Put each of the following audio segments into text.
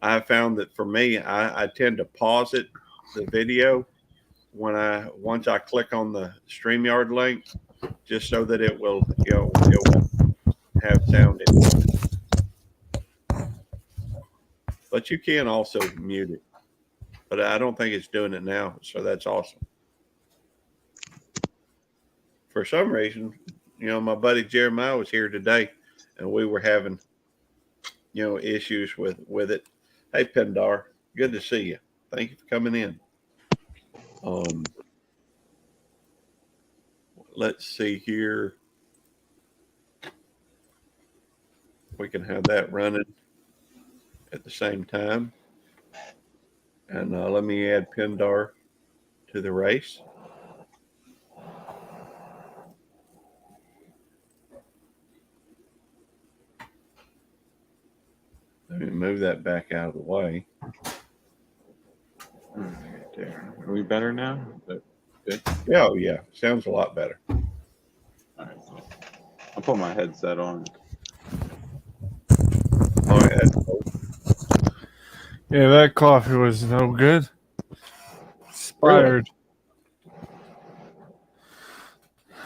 I found that for me, I tend to pause the video once I click on the StreamYard link, just so that it will it will have sound anymore. But you can also mute it. But I don't think it's doing it now, so that's awesome. For some reason, my buddy Jeremiah was here today, and we were having issues with it. Hey, Pendar, good to see you. Thank you for coming in. Let's see here. We can have that running at the same time. And let me add Pendar to the race. Let me move that back out of the way. Right there. Are we better now? Good. Yeah, oh, yeah. Sounds a lot better. All right. I'll put my headset on. All right. Yeah, that coffee was no good. Expired.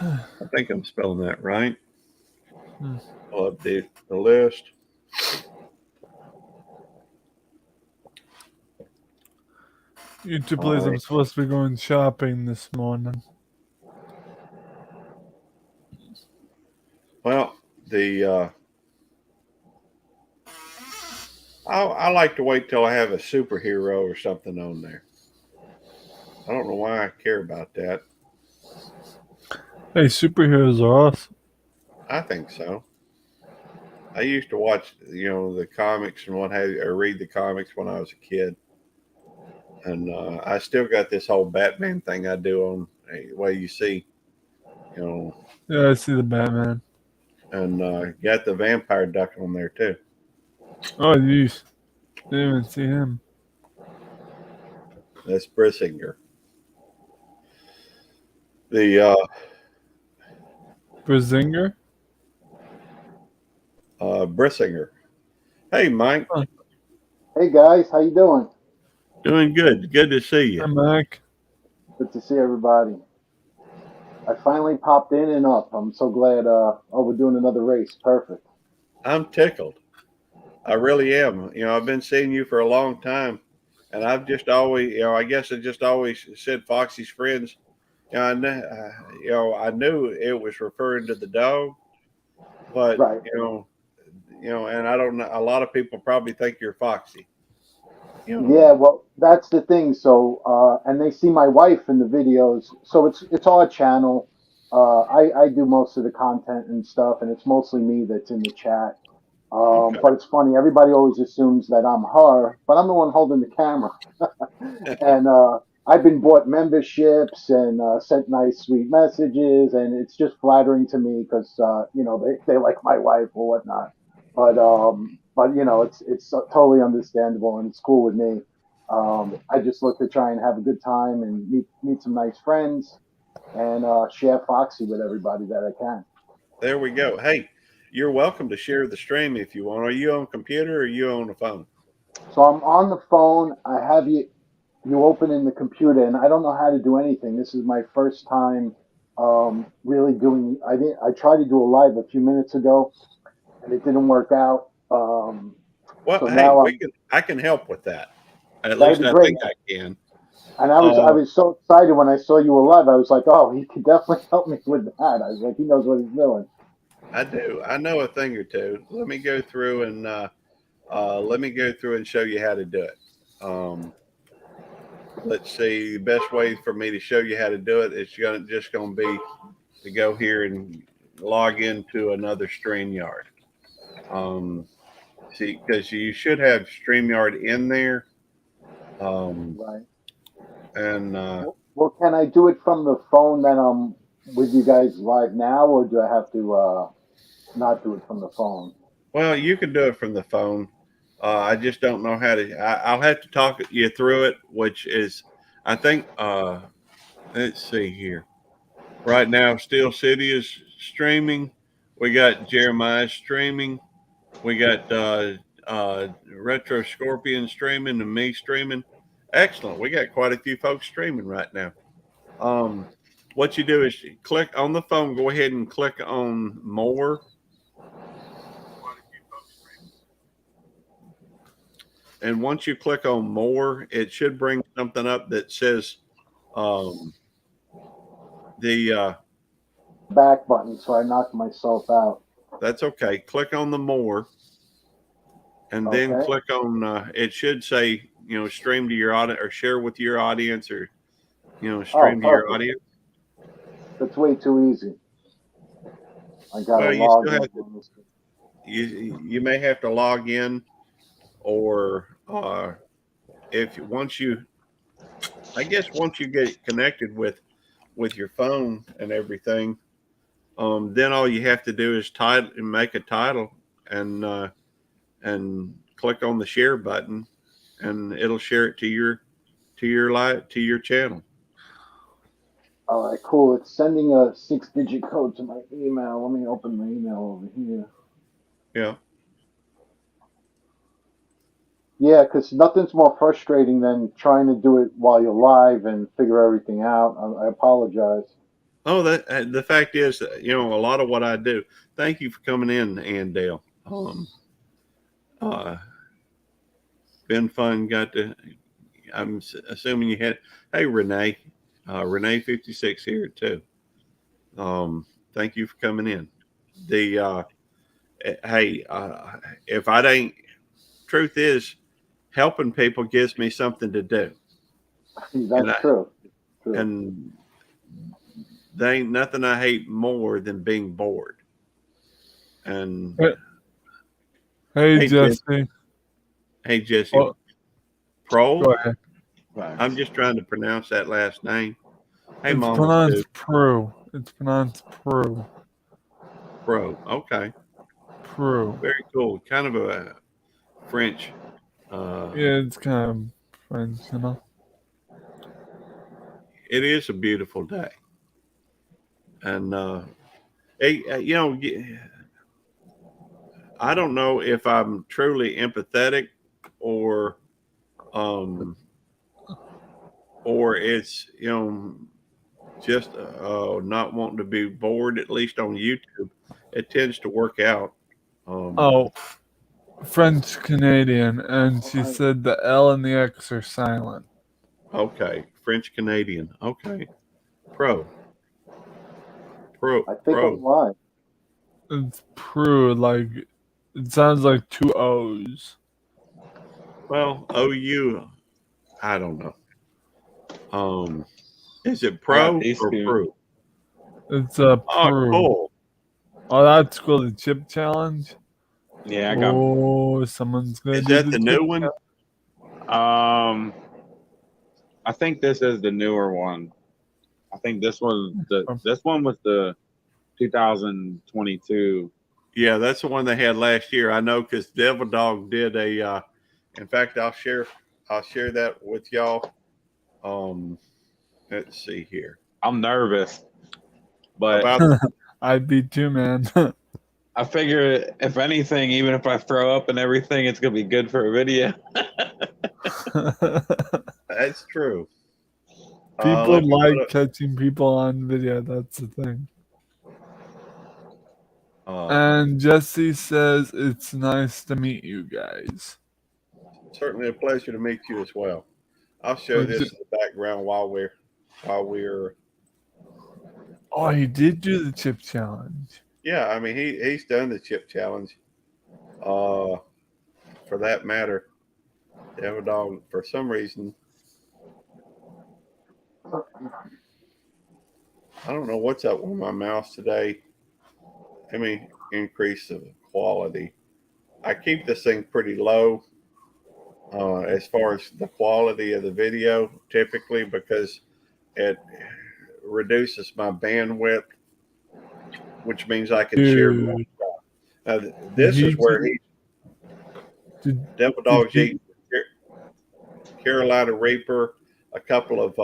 Really? I think I'm spelling that right. I'll update the list. YouTube believes I'm supposed to be going shopping this morning. Well, I like to wait till I have a superhero or something on there. I don't know why I care about that. Hey, superheroes are awesome. I think so. I used to watch, the comics and what have you, or read the comics when I was a kid. And I still got this whole Batman thing I do on way you see, Yeah, I see the Batman. And got the vampire duck on there too. Oh, geez. Didn't even see him. That's Brissinger. The Brissinger? Brissinger. Hey, Mike. Huh. Hey guys, how you doing? Doing good. Good to see you. Hi, Mike. Good to see everybody. I finally popped in and up. I'm so glad. We're doing another race. Perfect. I'm tickled. I really am. I've been seeing you for a long time, and I've just always, I guess I just always said Foxy's friends. I knew it was referring to the dog, but Right. and I don't know. A lot of people probably think you're Foxy. Yeah, well, that's the thing. So, and they see my wife in the videos. So it's our channel. I do most of the content and stuff, and it's mostly me that's in the chat. Okay. But it's funny. Everybody always assumes that I'm her, but I'm the one holding the camera. And I've been bought memberships and sent nice, sweet messages, and it's just flattering to me because they like my wife or whatnot. But it's totally understandable and it's cool with me. I just look to try and have a good time and meet some nice friends and share Foxy with everybody that I can. There we go. Hey, you're welcome to share the stream if you want. Are you on computer or are you on the phone? So I'm on the phone. I have you open in the computer, and I don't know how to do anything. This is my first time really doing. I tried to do a live a few minutes ago, and it didn't work out. Well, So hey, now I can help with that. At that'd least be I great. think I can. And I was so excited when I saw you were live. I was like, oh, he could definitely help me with that. I was like, he knows what he's doing. I do. I know a thing or two. Let me go through and show you how to do it. Let's see. The best way for me to show you how to do it is just going to be to go here and log into another StreamYard. See, because you should have StreamYard in there. Right. And Well, can I do it from the phone that I'm with you guys live now, or do I have to not do it from the phone? well, you can do it from the phone. I just don't know how to. I'll have to talk you through it, which is, I think. Let's see here. Right now, Steel City is streaming. We got Jeremiah streaming. We got Retro Scorpion streaming and me streaming. Excellent. We got quite a few folks streaming right now. What you do is you click on the phone, go ahead and click on more. And once you click on more, it should bring something up that says the Back button, so I knocked myself out. that's okay. Click on the more, and then Okay. click on. It should say, stream to your audience or share with your audience, or stream to your Perfect. audience. That's way too easy. I got to Well, you log still in. have to. You may have to log in, or once you get connected with your phone and everything, then all you have to do is make a title and click on the share button, and it'll share it to your channel. All right, cool. It's sending a 6-digit code to my email. Let me open my email over here. Yeah. Yeah, because nothing's more frustrating than trying to do it while you're live and figure everything out. I apologize. Oh, the fact is, a lot of what I do. Thank you for coming in, Andale. Been fun. I'm assuming you had. Hey, Renee. Renee 56 here too. Thank you for coming in. If I ain't, truth is, helping people gives me something to do. That's true. And there ain't nothing I hate more than being bored. And Hey Jesse. Hey Jesse. Oh, Pro. go ahead. I'm just trying to pronounce that last name. Hey, It's Mama. pronounced Prue. It's pronounced Prue. Pro. Okay. Prue. Very cool. Kind of a French. Yeah, it's kind of French, It is a beautiful day. And, I don't know if I'm truly empathetic or it's, just not wanting to be bored, at least on YouTube. It tends to work out. French Canadian, and she said the L and the X are silent. Okay, French Canadian. Okay, Pro. I think I'm live. It's Prue, like it sounds like two O's. Well, OU, I don't know. Is it Pro or Prue? It's a Prue. Oh, cool. Oh, that's cool. The chip challenge. Yeah, I got. Oh, someone's gonna. Is do that the new one? I think this is the newer one. I think this one was the 2022. Yeah, that's the one they had last year. I know because Devil Dog did a. In fact, I'll share that with y'all. Let's see here. I'm nervous, but I'd be too, man. I figure if anything, even if I throw up and everything, it's gonna be good for a video. That's true. People like catching people on video. That's the thing. And Jesse says it's nice to meet you guys. Certainly a pleasure to meet you as well. I'll show this in the background while we're. Oh, he did do the chip challenge. Yeah, I mean he's done the chip challenge. For that matter, Devil Dog, for some reason, I don't know what's up with my mouse today. Let me increase the quality. I keep this thing pretty low as far as the quality of the video, typically because it reduces my bandwidth, which means I can share more stuff. Now, this is where Devil Dog's eating Carolina Reaper, a couple of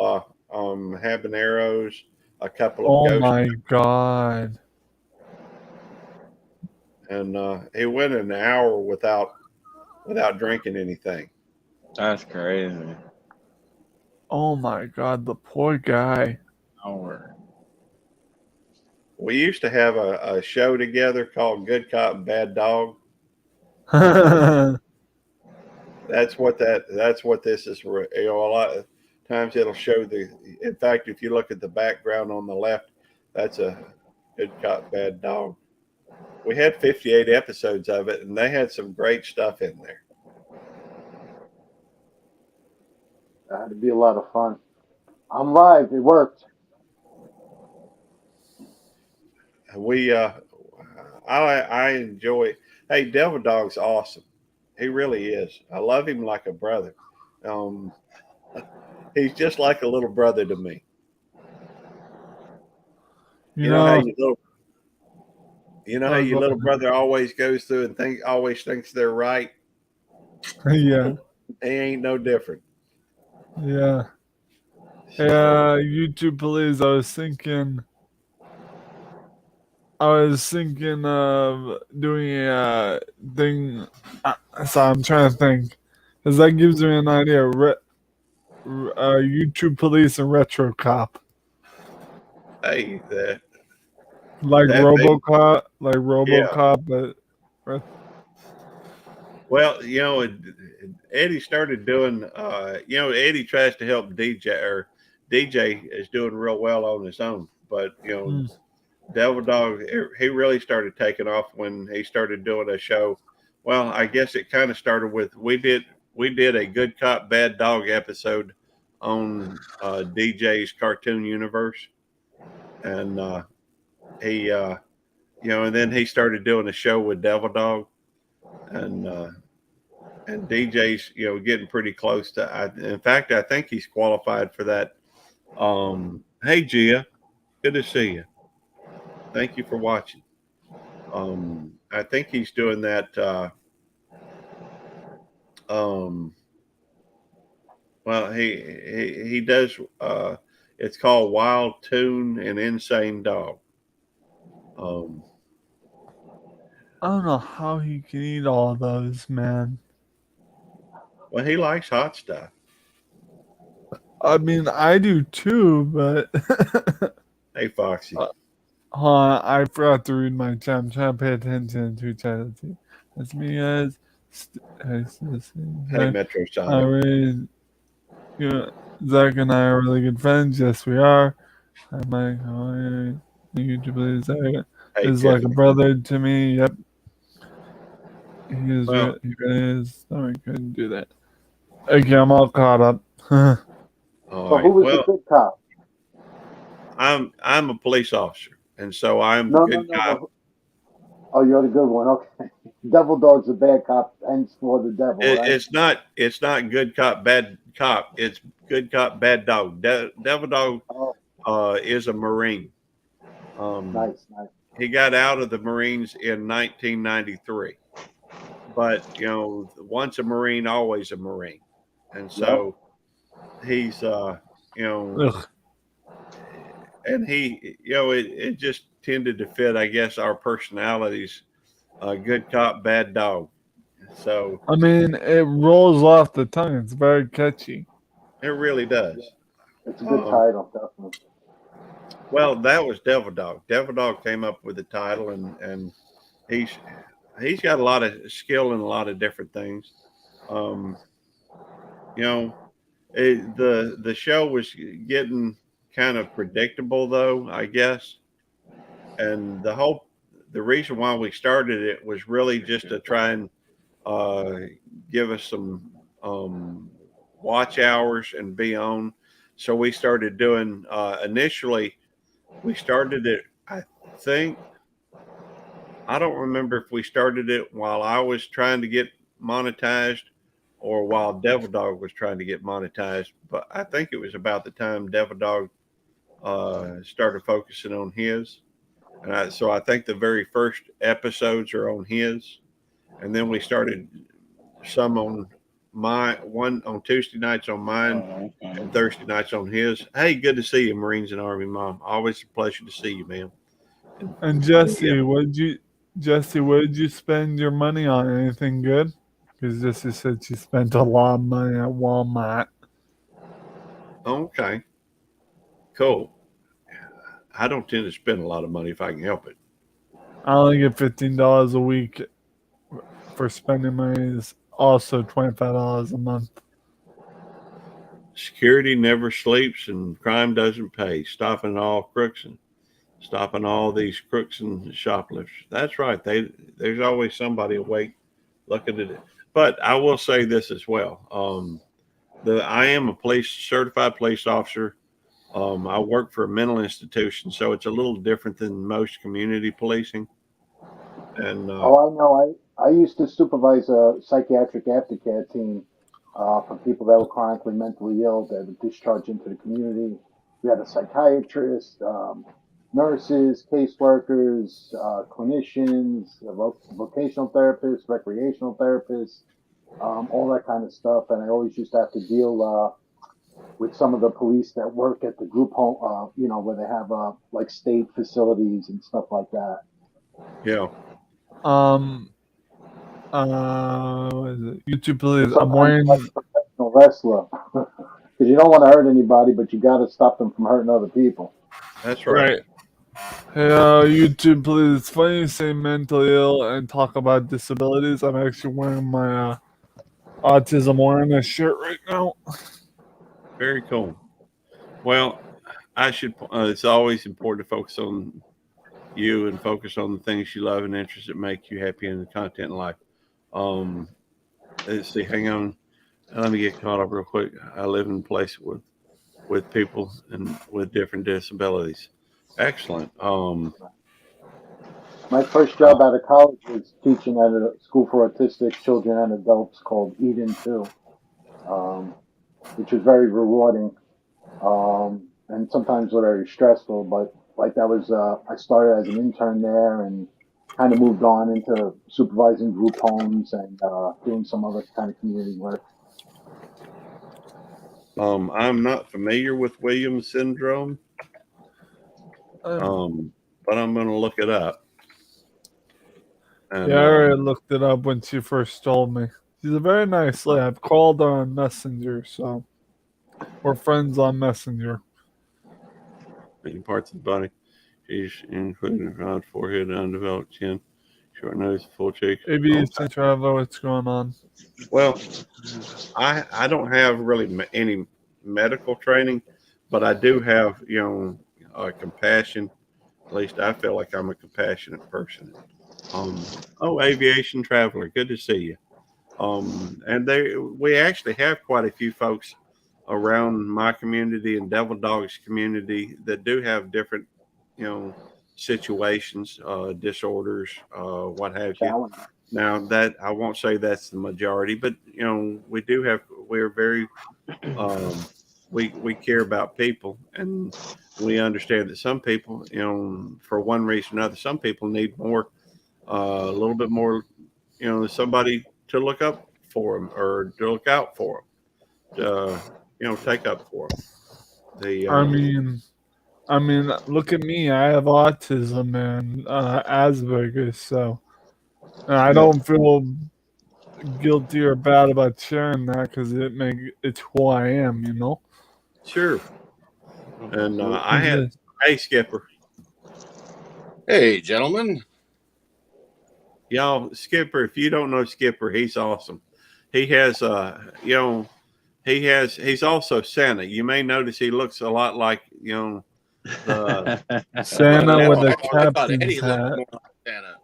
habaneros, a couple of ghost. Oh my God. And he went an hour without without drinking anything. That's crazy. Oh my God, the poor guy. Hour. We used to have a show together called Good Cop and Bad Dog. That's what this is. You know, a lot of times it'll show the. In fact, if you look at the background on the left, that's a Good Cop, Bad Dog. We had 58 episodes of it, and they had some great stuff in there. That'd be a lot of fun. I'm live. It worked. I enjoy. Hey, Devil Dog's awesome. He really is. I love him like a brother. Um, he's just like a little brother to me. You You know how know, your little brother always goes through and always thinks they're right. yeah, He ain't no different. yeah. So, YouTube police. I was thinking of doing a thing. So I'm trying to think, because that gives me an idea. YouTube police and retro cop, hey, like that may, yeah. RoboCop, but Well, Eddie started doing. Eddie tries to help DJ is doing real well on his own, but mm, Devil Dog, he really started taking off when he started doing a show. Well, I guess it kind of started with we did a Good Cop Bad Dog episode on DJ's Cartoon Universe, and and then he started doing a show with Devil Dog, and DJ's getting pretty close to. In fact, I think he's qualified for that. Hey Gia, good to see you. Thank you for watching. I think he's doing that. Well, he does. It's called Wild Tune and Insane Dog. I don't know how he can eat all of those, man. Well, he likes hot stuff. I mean, I do too, but Hey, Foxy. I forgot to read my chat. I'm trying to pay attention to chat. That's me, guys. Hey, Metro I Sonic. read. Zach and I are really good friends. Yes, we are. I'm like, YouTube is Zach Hey, is like a Tiffany. brother to me. Yep. He is. Well, He really is. No, I couldn't do that. Okay, I'm all caught up. all So right. who was Well, the good cop? I'm a police officer, and so I'm the No, good cop. no. Oh, you're the good one. Okay. Devil Dog's a bad cop, hence for the devil, right? It's not good cop, bad cop. It's good cop, bad dog. Devil Dog Oh, is a Marine. nice. He got out of the Marines in 1993, but once a Marine, always a Marine, and so he's Ugh. and he it just tended to fit, I guess, our personalities. Good cop, bad dog. So I mean, it rolls off the tongue. It's very catchy. it really does. It's a good title, definitely. Well, that was Devil Dog. Devil Dog came up with the title, and he's got a lot of skill in a lot of different things. The show was getting kind of predictable, though, I guess, and the reason why we started it was really just to try and give us some watch hours and be on. So we started doing initially. We started it. I don't remember if we started it while I was trying to get monetized or while Devil Dog was trying to get monetized. But I think it was about the time Devil Dog started focusing on his. And so I think the very first episodes are on his. And then we started some on one on Tuesday nights on mine and Thursday nights on his. Hey, good to see you, Marines and Army Mom. Always a pleasure to see you, man. And Jesse, what did you spend your money on? Anything good? because Jesse said she spent a lot of money at Walmart. Okay, cool. I don't tend to spend a lot of money if I can help it. I only get $15 a week for spending money. Is also $25 a month. Security never sleeps and crime doesn't pay. Stopping all crooks and stopping all these crooks and shoplifters. That's right. There's always somebody awake looking at it. But I will say this as well. I am a certified police officer. I work for a mental institution, so it's a little different than most community policing. And Oh, I know. I used to supervise a psychiatric aftercare team for people that were chronically mentally ill that were discharged into the community. We had a psychiatrist, nurses, caseworkers, clinicians, vocational therapists, recreational therapists, all that kind of stuff. And I always used to have to deal with some of the police that work at the group home, where they have like state facilities and stuff like that. yeah, What is it? YouTube, please. I'm Sometimes wearing. like a professional wrestler. Because you don't want to hurt anybody, but you got to stop them from hurting other people. that's right. Hey, YouTube, please. It's funny you say mentally ill and talk about disabilities. I'm actually wearing my autism awareness shirt right now. Very cool. Well, I should. It's always important to focus on you and focus on the things you love and interests that make you happy in the content in life. Let's see. Hang on. Let me get caught up real quick. I live in a place with people and with different disabilities. Excellent. My first job out of college was teaching at a school for autistic children and adults called Eden 2, which was very rewarding and sometimes very stressful. But like that was, I started as an intern there and kind of moved on into supervising group homes and doing some other kind of community work. I'm not familiar with Williams syndrome, but I'm going to look it up. And, Yeah, I already looked it up when she first told me. She's a very nice lady. I've called her on Messenger, so we're friends on Messenger. many parts of the body. She's including a round forehead, undeveloped chin, short nose, full cheek. Maybe Trevor, what's going on? Well, I don't have really any medical training, but I do have, compassion. At least I feel like I'm a compassionate person. Aviation traveler, good to see you. And we actually have quite a few folks around my community and Devil Dogs community that do have different, situations, disorders, what have you. Now that I won't say that's the majority, but we're very, we care about people, and we understand that some people, for one reason or another, some people need more, a little bit more, somebody to look up for them or to look out for them, take up for them. I mean, look at me. I have autism and Asperger's, so I don't feel guilty or bad about sharing that because it's who I am, Sure. And hey, Skipper. Hey, gentlemen. Y'all, Skipper, if you don't know Skipper, he's awesome. He has, he's also Santa. You may notice he looks a lot like, the Santa with a I thought captain's Eddie looked hat. more like Santa.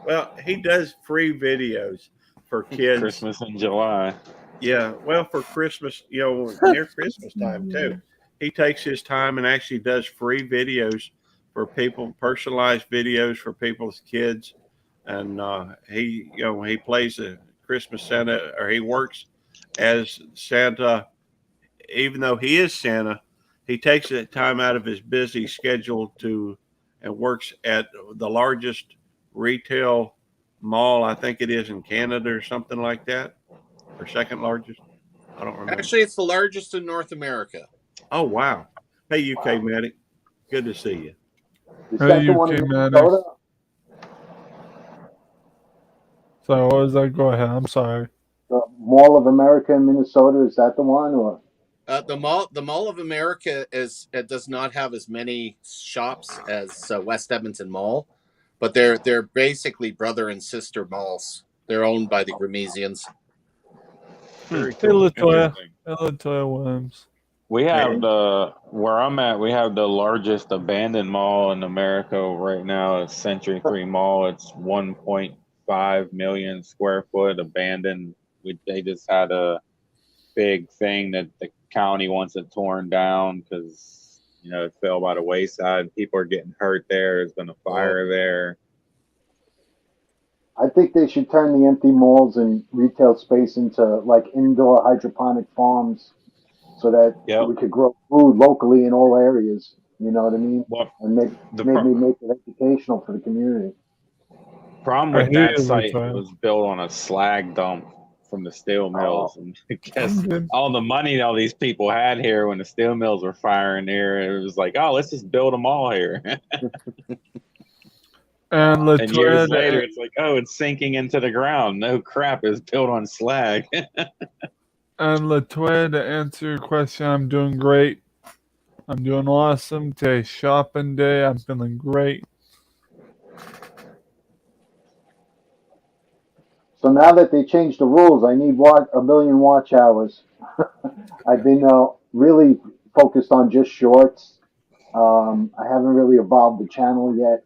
Well, he does free videos for kids. Christmas in July. Yeah, well, for Christmas, near Christmas time too. He takes his time and actually does free videos for people, personalized videos for people's kids. And he plays a Christmas Santa, or he works as Santa. Even though he is Santa, he takes that time out of his busy schedule and works at the largest retail mall, I think it is in Canada or something like that, or second largest. I don't remember. Actually, it's the largest in North America. Oh, wow. Hey, UK Medic. Good to see you. Is that the one in Minnesota? So what was that? Go ahead. I'm sorry. The Mall of America in Minnesota, is that the one? Or The Mall of America is it does not have as many shops as West Edmonton Mall, but they're basically brother and sister malls. They're owned by the Gramesians. Very Hey, cool. Latoya. Interesting. Hey, Latoya Williams. We Hey, have where I'm at. We have the largest abandoned mall in America right now. It's Century 3 Mall. It's 1.5 million square foot abandoned. They just had a big thing that the county wants it torn down because it fell by the wayside. People are getting hurt there. There's been a fire there. I think they should turn the empty malls and retail space into like indoor hydroponic farms so that Yep. we could grow food locally in all areas. You know what I mean? Well, And the maybe make it educational for the community. problem I with hear that you, site, it Latoya. was built on a slag dump from the steel mills, and I guess I'm good. all the money all these people had here when the steel mills were firing here, it was like, oh, let's just build them all here. And And years Latoya, later, it's like, oh, it's sinking into the ground. No crap, it's built on slag. to answer your question, I'm doing great. I'm doing awesome. Today's shopping day. I'm feeling great. So now that they changed the rules, I need a million watch hours. I've been really focused on just shorts. I haven't really evolved the channel yet.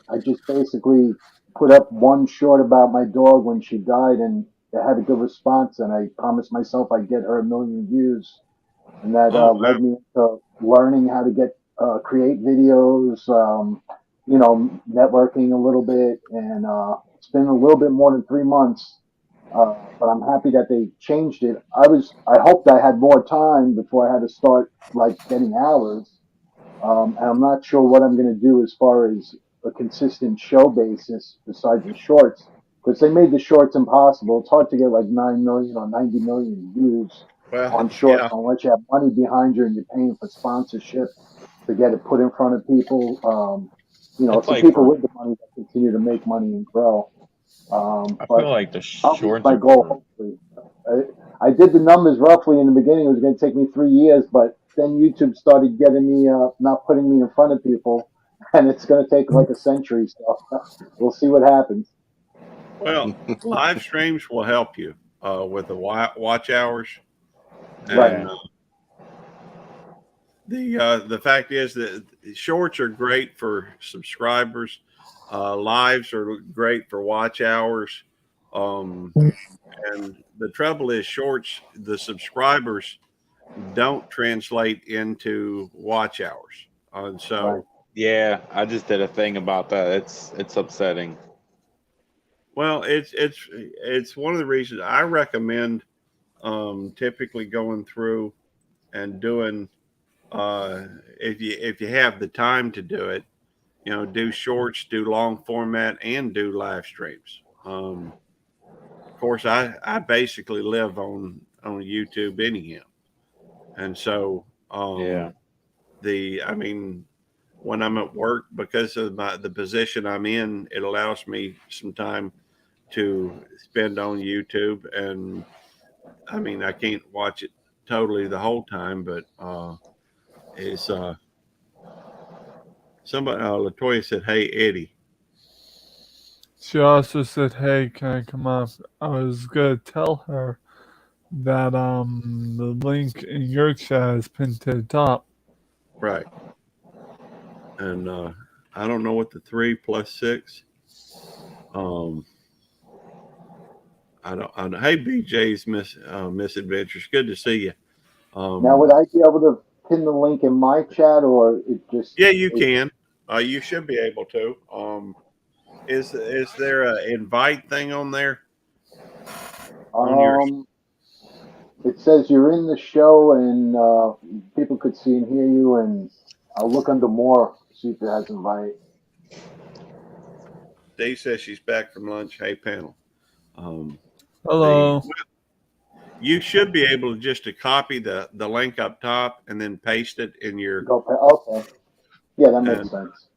I just basically put up one short about my dog when she died, and it had a good response. And I promised myself I'd get her 1 million views, and that Oh, led me to learning how to create videos. Networking a little bit, and it's been a little bit more than 3 months. But I'm happy that they changed it. I hoped I had more time before I had to start like getting hours. And I'm not sure what I'm going to do as far as a consistent show basis besides the shorts, because they made the shorts impossible. It's hard to get like 9 million or 90 million views well, on shorts yeah. unless you have money behind you and you're paying for sponsorship to get it put in front of people. It's Some like people with the money that continue to make money and grow. I feel But like the I'll reach shorts my are goal for. hopefully. I did the numbers roughly in the beginning. It was going to take me 3 years, but then YouTube started getting me not putting me in front of people, and it's going to take like a century. So we'll see what happens. Well, live streams will help you with the watch hours, Right. and the fact is that shorts are great for subscribers. Lives are great for watch hours. And the trouble is, shorts, the subscribers don't translate into watch hours. And so, Right. Yeah, I just did a thing about that. It's upsetting. well, it's one of the reasons I recommend typically going through and doing if you have the time to do it, do shorts, do long format, and do live streams. Of course, I basically live on YouTube anyhow, and so Yeah. I mean, when I'm at work, because of the position I'm in, it allows me some time to spend on YouTube. And I mean, I can't watch it totally the whole time, but it's somebody. Latoya said, "Hey, Eddie." She also said, "Hey, can I come up?" I was gonna tell her that the link in your chat is pinned to the top. Right. And I don't know what the 3 plus 6. Um, I don't. Hey, BJ's misadventures. Good to see you. Now, Um, would I be able to pin the link in my chat, or it just? yeah, you can. You should be able to. Is there a invite thing on there on your? It says you're in the show, and people could see and hear you. And I'll look under more, see if it has invite. Dee says she's back from lunch. Hey, panel. Um, Hello. you should be able to just to copy the link up top and then paste it in your. Okay. Yeah, that makes And sense.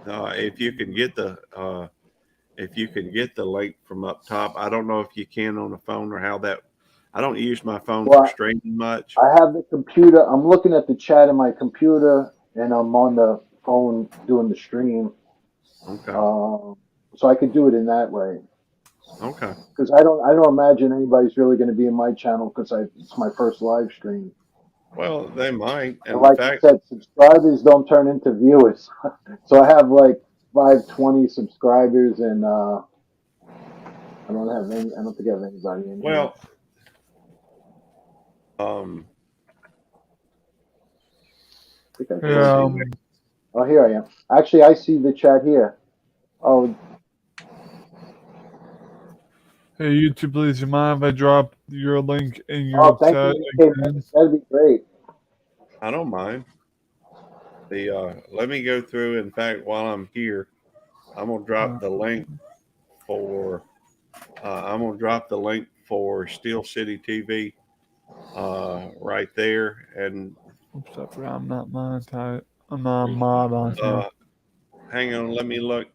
if you can get if you can get the link from up top. I don't know if you can on the phone or how that. I don't use my phone for Well, streaming much. I have the computer. I'm looking at the chat in my computer, and I'm on the phone doing the stream. Okay. So I could do it in that way. Okay. Because I don't imagine anybody's really going to be in my channel because it's my first live stream. Well, they might. And And in like you fact, said, subscribers don't turn into viewers. So I have like 520 subscribers, and I don't think I have anybody in here. well, um, I think I let's closed Yeah, see. it. Oh, here I am. Actually, I see the chat here. Oh, hey, YouTube, please, you mind if I drop your link in your thank chat you. Okay, again? that'd be great. I don't mind. Let me go through. In fact, while I'm here, I'm gonna drop the link for. I'm gonna drop the link for Steel City TV right there, and Oops, I forgot I'm not monetized. I'm not a mod on here. hang on. Let me look.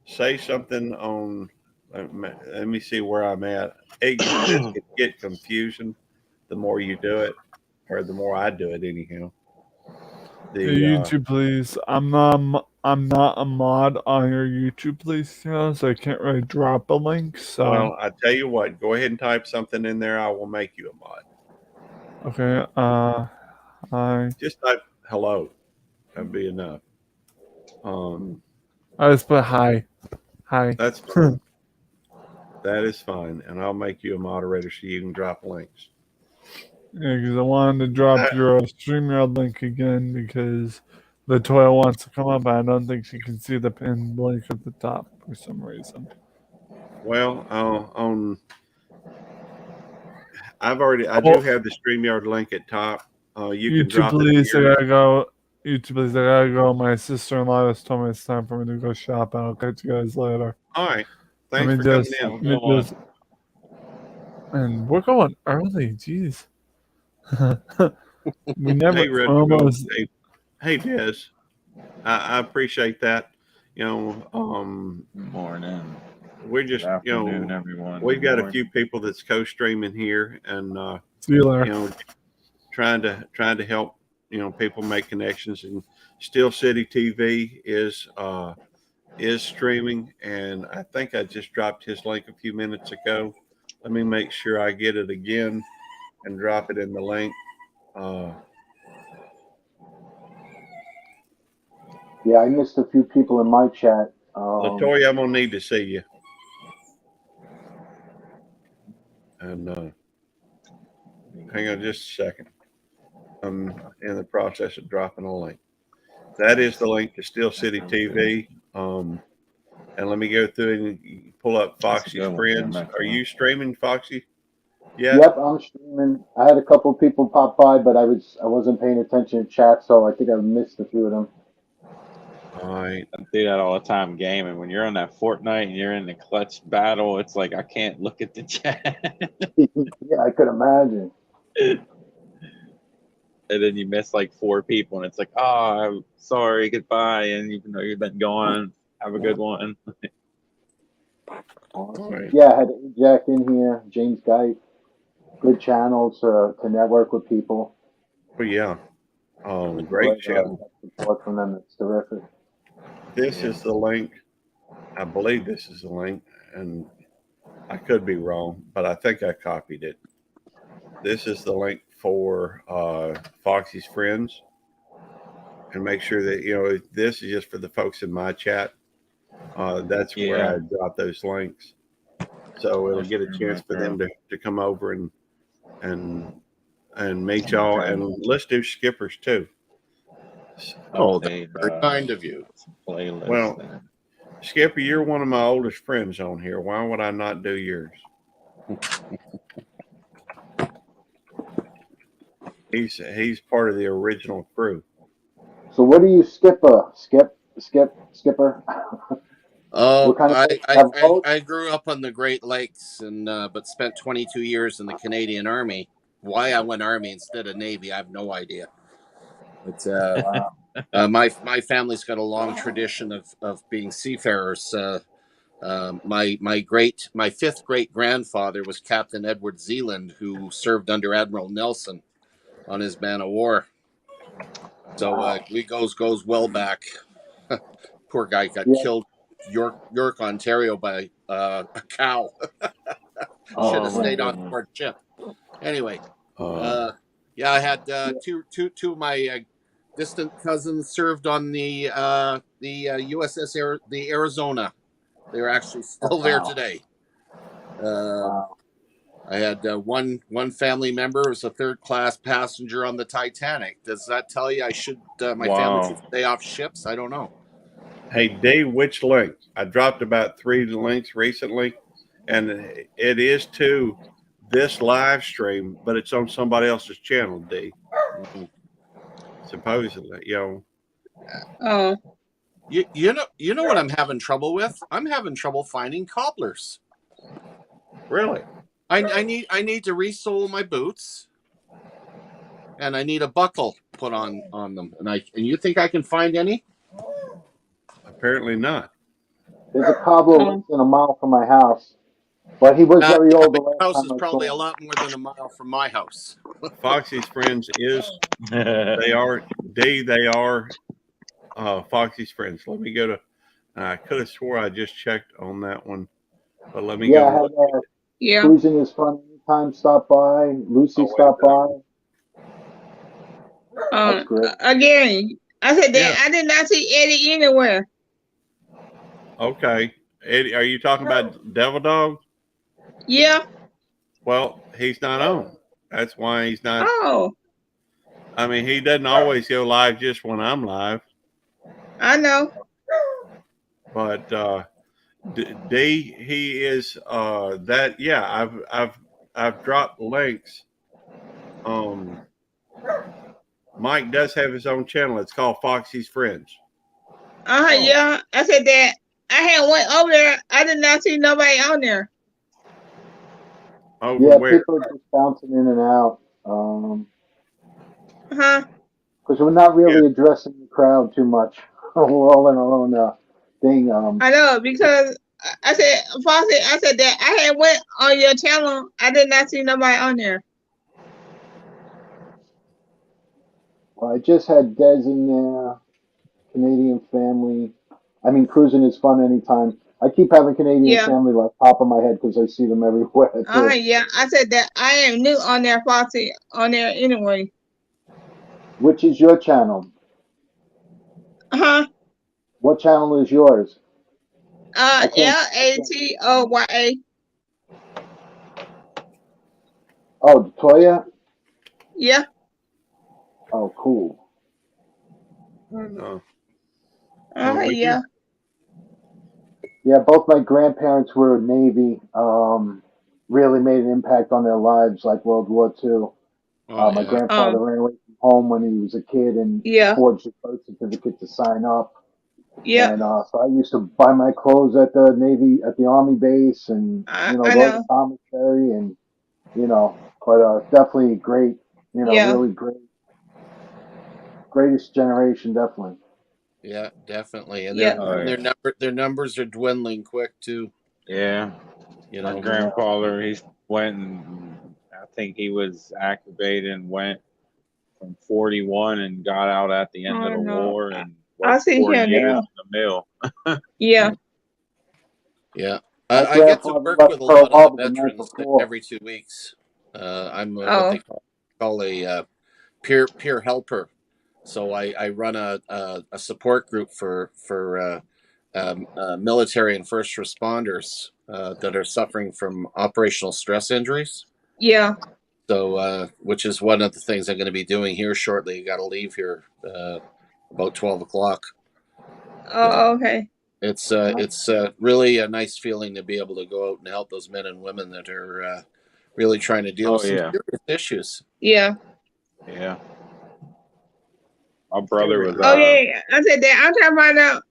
Say something on. Let me see where I'm at. This can get confusing the more you do it, or the more I do it. Anyhow, Hey, the YouTube, please. I'm not a mod on your YouTube, please, channel, so I can't really drop a link. So well, I tell you what. Go ahead and type something in there. I will make you a mod. okay. I Just type hello. That'd be enough. just put hi. That's fine. That is fine, and I'll make you a moderator so you can drop links. Yeah, because I wanted to drop your StreamYard link again because Latoya wants to come up, but I don't think she can see the pinned link at the top for some reason. Well, I do have the StreamYard link at top. You can YouTube, drop it please. I here. gotta go. YouTube, please. I gotta go. My sister-in-law just told me it's time for me to go shop. I'll catch you guys later. All right. Let Thanks me for coming just, in. let me just, and we're going early. Jeez. We never Hey, Red almost. Hey, Des. I appreciate that. You know, Good morning. we're just, Good afternoon, everyone. we've Good got a morning. few people that's co-streaming here, and See you later. you know, trying to help people make connections. And Steel City TV is streaming, and I think I just dropped his link a few minutes ago. Let me make sure I get it again and drop it in the link. Yeah, I missed a few people in my chat. Latoya, I'm gonna need to see you. And hang on just a second. I'm in the process of dropping a link. That is the link to Steel City TV. And let me go through and pull up Foxy's friends. Are you streaming, Foxy? Yeah. Yep, I'm streaming. I had a couple of people pop by, but I wasn't paying attention to chat, so I think I missed a few of them. All right. I do that all the time gaming. When you're on that Fortnite and you're in the clutch battle, it's like I can't look at the chat. Yeah, I could imagine. And then you miss like 4 people, and it's like, oh, I'm sorry, goodbye. And even though you've been gone, have a good one. Awesome. Right. Yeah, I had Jack in here, James Guy. Good channels to network with people. Well, yeah. Great channel. Support from them. It's terrific. This is the link. I believe this is the link, and I could be wrong, but I think I copied it. This is the link for Foxy's friends, and make sure that this is just for the folks in my chat. That's where I drop those links, so it'll get a chance for them to come over and meet y'all, and let's do skippers too. Oh, that's very kind of you. Well, Skipper, you're one of my oldest friends on here. Why would I not do yours? He's part of the original crew. So what do you skipper? Skipper? Oh, What kind of I grew up on the Great Lakes, and but spent 22 years in the Canadian Army. Why I went Army instead of Navy, I have no idea. But my family's got a long tradition of being seafarers. My fifth great grandfather was Captain Edward Zeeland, who served under Admiral Nelson on his man of war. So we goes well back. Poor guy got killed York, Ontario by a cow. Should have stayed on board ship. Anyway, yeah, I had two of my distant cousins served on the USS the Arizona. They're actually still there today. I had one family member was a third class passenger on the Titanic. Does that tell you I should my family should stay off ships? I don't know. Hey, Dave, which link? I dropped about 3 links recently, and it is to this live stream, but it's on somebody else's channel, D. Mm-hmm. Supposedly, You know what I'm having trouble with? I'm having trouble finding cobblers. Really? I need to resole my boots, and I need a buckle put on them. And you think I can find any? Apparently not. There's a cobbler less than a mile from my house, but he was very old. The My last house time is I probably saw a him. lot more than a mile from my house. Foxy's friends is they are Foxy's friends. Let me go to. I could have swore I just checked on that one, but let me Yeah, I go. had Cruising is Fun Anytime stop by. Lucy stopped by. That's great. Again, I said that I did not see Eddie anywhere. Okay, Eddie, are you talking about Devil Dog? Yeah. Well, he's not on. That's why he's not. Oh. I mean, he doesn't always go live just when I'm live. I know. But D, he is that. Yeah, I've dropped links. Mike does have his own channel. It's called Foxy's Friends. Yeah. I said that I had went over there. I did not see nobody on there. Over where? People are just bouncing in and out. Because we're not really addressing the crowd too much. We're all in our own thing. I know, because I said, Foxy, I said that I had went on your channel. I did not see nobody on there. Well, I just had Des in there, Canadian family. I mean, Cruising is Fun Anytime. I keep having Canadian family like top of my head because I see them everywhere. Yeah, I said that I am new on there, Foxy, on there anyway. Which is your channel? What channel is yours? LATOYA. Oh, Toya? Yeah. Oh, cool. Yeah. Yeah, both my grandparents were Navy. Really made an impact on their lives, like World War II. My grandfather ran away from home when he was a kid and forged a birth certificate to sign up. Yeah. And so I used to buy my clothes at the Navy, at the Army base, and go to the commissary, and but definitely great. Really great. Greatest generation, definitely. Yeah, definitely, and their numbers are dwindling quick too. Yeah, my grandfather, he went and I think he was activated and went from 41 and got out at the end of the war and worked 4 years in the mill. Yeah. I get to work with a lot of the veterans every 2 weeks. I'm what they call a peer helper. So I run a support group for military and first responders that are suffering from operational stress injuries. Yeah. So, which is one of the things I'm going to be doing here shortly. Got to leave here about 12 o'clock. Okay. It's really a nice feeling to be able to go out and help those men and women that are really trying to deal with some serious issues. Yeah. Yeah. My brother was. I said that. I'm trying to find out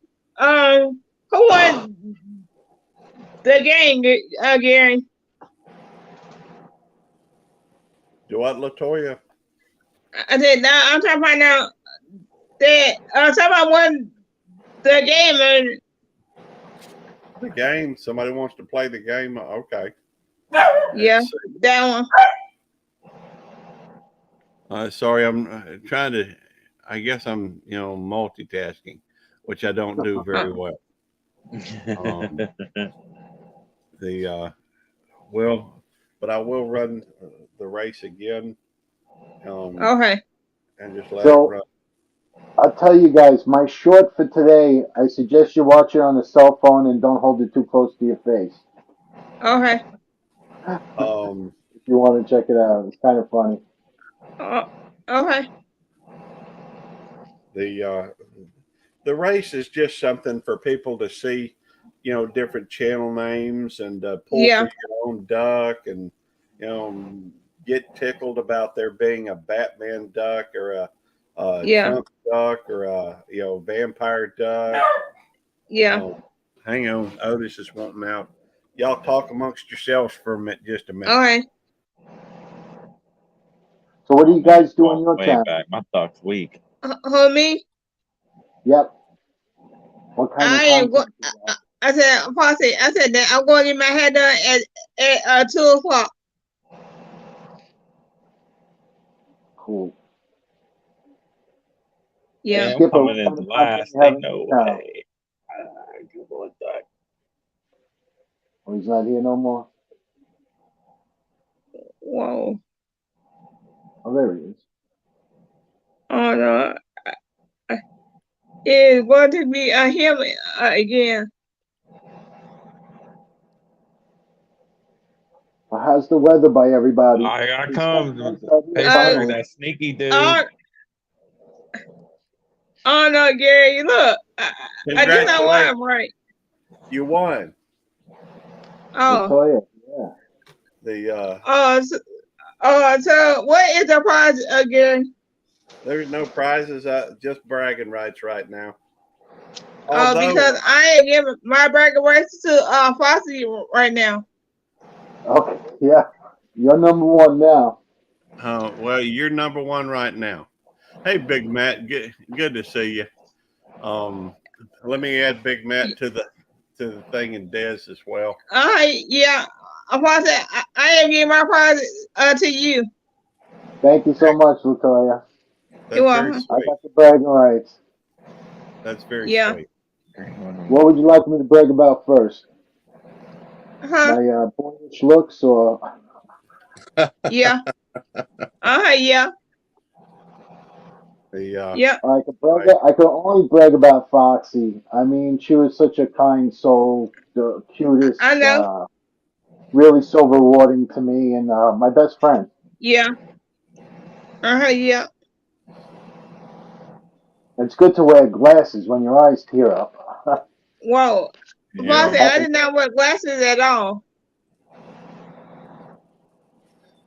who won the game, Gary. Do what, Latoya? I said now I'm trying to find out that somebody won the game, and The game. Somebody wants to play the game. Okay. Yeah, Let's see. that one. Sorry, I'm trying to. I guess I'm, multitasking, which I don't do very well. Um, well, but I will run the race again, Okay. and just let it So run. I'll tell you guys, my short for today, I suggest you watch it on a cell phone and don't hold it too close to your face. Okay. If you want to check it out, it's kind of funny. Okay. The race is just something for people to see, different channel names and pull for Yeah. your own duck, and get tickled about there being a Batman duck or a Yeah. Trump duck or a vampire duck. Yeah. Hang on, Otis is wanting out. Y'all talk amongst yourselves for just a minute. Okay. So what do you guys do on your Way channel? back. My duck's weak. Hold me. Yep. What kind of I am content? I said, Posse, I said that I'm going to get my hair done at 2 o'clock. Cool. Yeah. I'm Skipper, coming what in kind of content last. you have Ain't on your no channel? way. Good Lord, duck. Oh, he's not here no more? Whoa. Oh, there he is. Oh no. It's going to be him again. Well, how's the weather by everybody? I It's come. nice out here Pittsburgh, finally. that sneaky dude. Oh no, Gary, look. I do not want him right. You won. Oh. Latoya, yeah. So what is the prize again? There's no prizes. Just bragging rights right now. Although, Because I am giving my bragging rights to Fossey right now. Okay, yeah. You're number one now. well, you're number one right now. Hey, Big Matt, good to see you. Let me add Big Matt to the thing and Dez as well. Yeah. Fossey, I am giving my prize to you. Thank you so much, Latoya. That's You're very welcome. I sweet. got the bragging rights. That's very Yeah. sweet. What would you like me to brag about first? Huh? My boyish looks, or Yeah. Yeah. Yeah. I could only brag about Foxy. I mean, she was such a kind soul, the cutest, I know. really so rewarding to me, and my best friend. Yeah. Yeah. It's good to wear glasses when your eyes tear up. Whoa. Fossey, I did not wear glasses at all.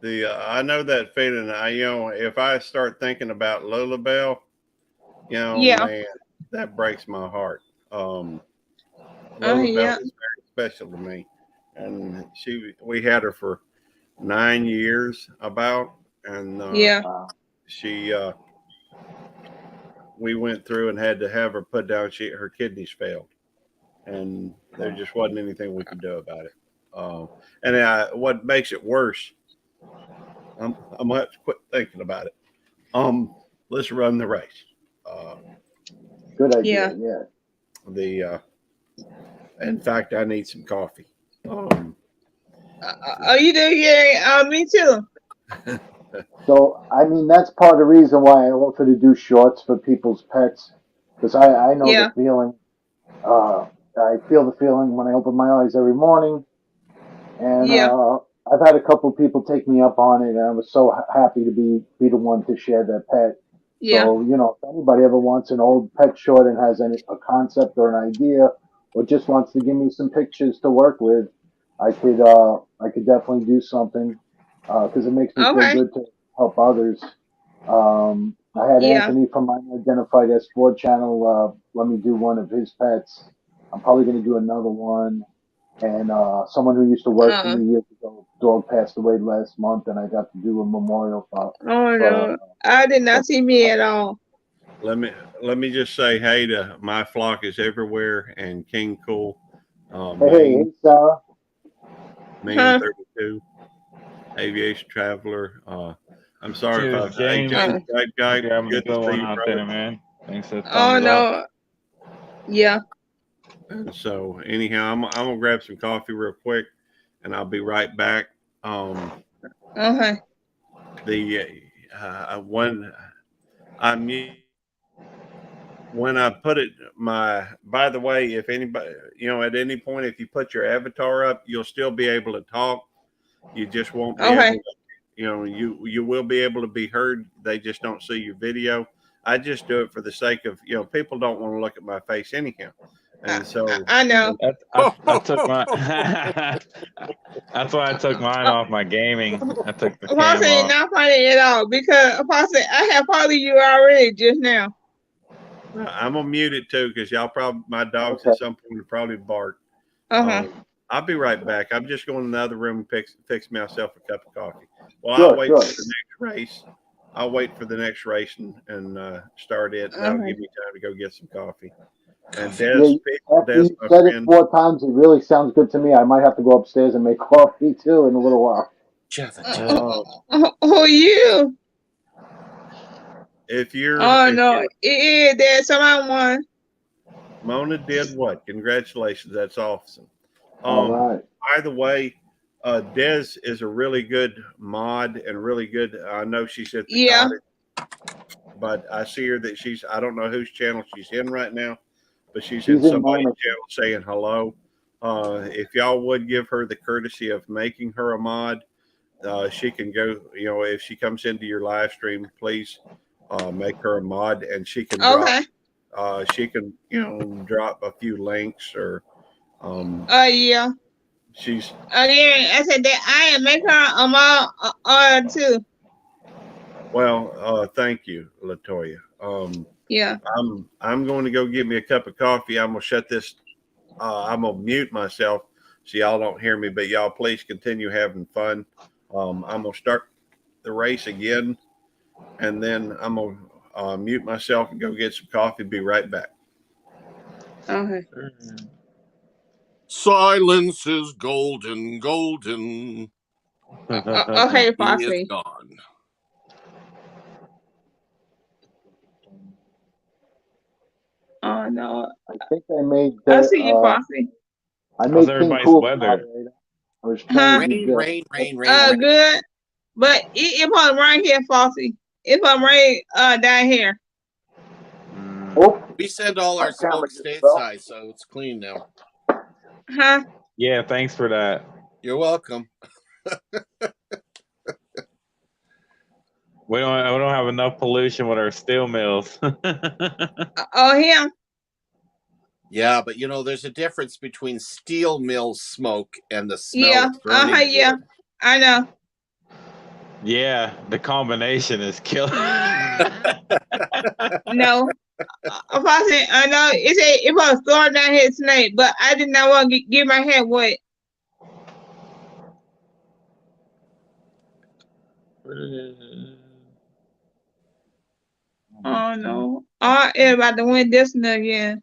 I know that feeling. If I start thinking about Lola Bell, Yeah. man, that breaks my heart. Lola Bell Yeah. is very special to me, and we had her for 9 years about, and Yeah. she we went through and had to have her put down. Her kidneys failed, and there just wasn't anything we could do about it. And what makes it worse, I'm gonna have to quit thinking about it. Let's run the race. Good idea. Yeah. In fact, I need some coffee. You do, Gary? Me too. So, I mean, that's part of the reason why I offer to do shorts for people's pets, because I know Yeah. the feeling. I feel the feeling when I open my eyes every morning, and Yeah. I've had a couple of people take me up on it, and I was so happy to be the one to share their pet. Yeah. So, if anybody ever wants an old pet short and has a concept or an idea, or just wants to give me some pictures to work with, I could definitely do something, because it makes me feel Okay. good to help others. I had Yeah. Anthony from my Identified S4 channel let me do one of his pets. I'm probably going to do another one. And someone who used to work for me years ago, dog passed away last month, and I got to do a memorial for. Oh no, I did not see me at all. Let me just say hey to My Flock is Everywhere and King Cool. Hey, hey, Sarah. Man 32, aviation traveler. I'm sorry if Cheers, I've hey, James. James, that guy. Hope you're having a Good to good see one you, out brother. there, man. Thanks for the Oh thumbs up. no. Yeah. And so anyhow, I'm gonna grab some coffee real quick, and I'll be right back. Okay. The when when I put it by the way, if anybody at any point if you put your avatar up, you'll still be able to talk. You just won't be able Okay. to, you will be able to be heard. They just don't see your video. I just do it for the sake of, people don't want to look at my face anyhow. And so I know. I took my. That's why I took mine off my gaming. I took the cam Apostle ain't off. not funny at all because Apostle, I have followed you already just now. I'm gonna mute it too because my dogs Okay. at some point will probably bark. Uh-huh. I'll be right back. I'm just going to the other room and fix myself a cup of coffee. Well, Sure, I'll wait sure. for the next race. I'll wait for the next race and start it. That'll Okay. give me time to go get some coffee. And Yeah, after Des, you my said it friend. 4 times, it really sounds good to me. I might have to go upstairs and make coffee too in a little while. Who are you? If you're, Oh no. There's someone. Mona did what? Congratulations. That's awesome. All right. By the way, Des is a really good mod and really good. I know she's at the Yeah. cottage, but I see her that I don't know whose channel she's in right now, but she's in somebody's Mona's. channel saying hello. If y'all would give her the courtesy of making her a mod, she can go, if she comes into your live stream, please make her a mod and she can Okay. drop a few links or Yeah. she's Again, I said that I am making her a mom too. well, thank you, Latoya. Yeah. I'm going to go get me a cup of coffee. I'm gonna shut this. I'm gonna mute myself so y'all don't hear me. But y'all, please continue having fun. I'm gonna start the race again, and then I'm gonna mute myself and go get some coffee. Be right back. Okay. Silence is golden, golden. Okay, He is Foxy. gone. Oh no. I think I made I see you, Foxy. I How's made King everybody's Cool weather? moderator. I was trying to do Rain, that. rain, rain, rain. Good. But if I'm right here, Foxy. If I'm right down here. Oh, We send all our my camera smoke just fell. stateside, so it's clean now. Huh? Yeah, thanks for that. You're welcome. We don't have enough pollution with our steel mills. Oh, him. Yeah, but there's a difference between steel mill smoke and the smell Yeah. of burning Yeah. wood. I know. Yeah, the combination is killing. No. Foxy, I know it said if I was throwing down here tonight, but I did not want to get my head wet. Oh no. Oh, everybody went this again.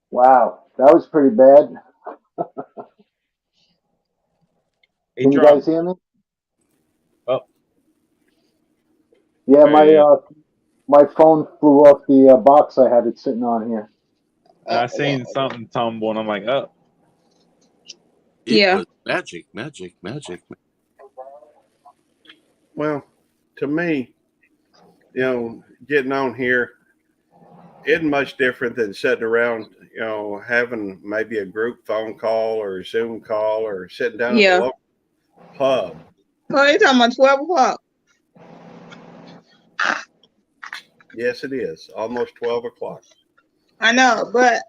Wow, that was pretty bad. Can you guys hear me? Oh. Yeah, Hey, my phone flew off the box I had it sitting on here. I seen something tumble, and I'm like, oh. It was magic, magic, magic. Well, to me, getting on here isn't much different than sitting around, having maybe a group phone call or a Zoom call or sitting down at the local pub. Oh, you're talking about 12 o'clock. Yes, it is. Almost 12 o'clock. I know, but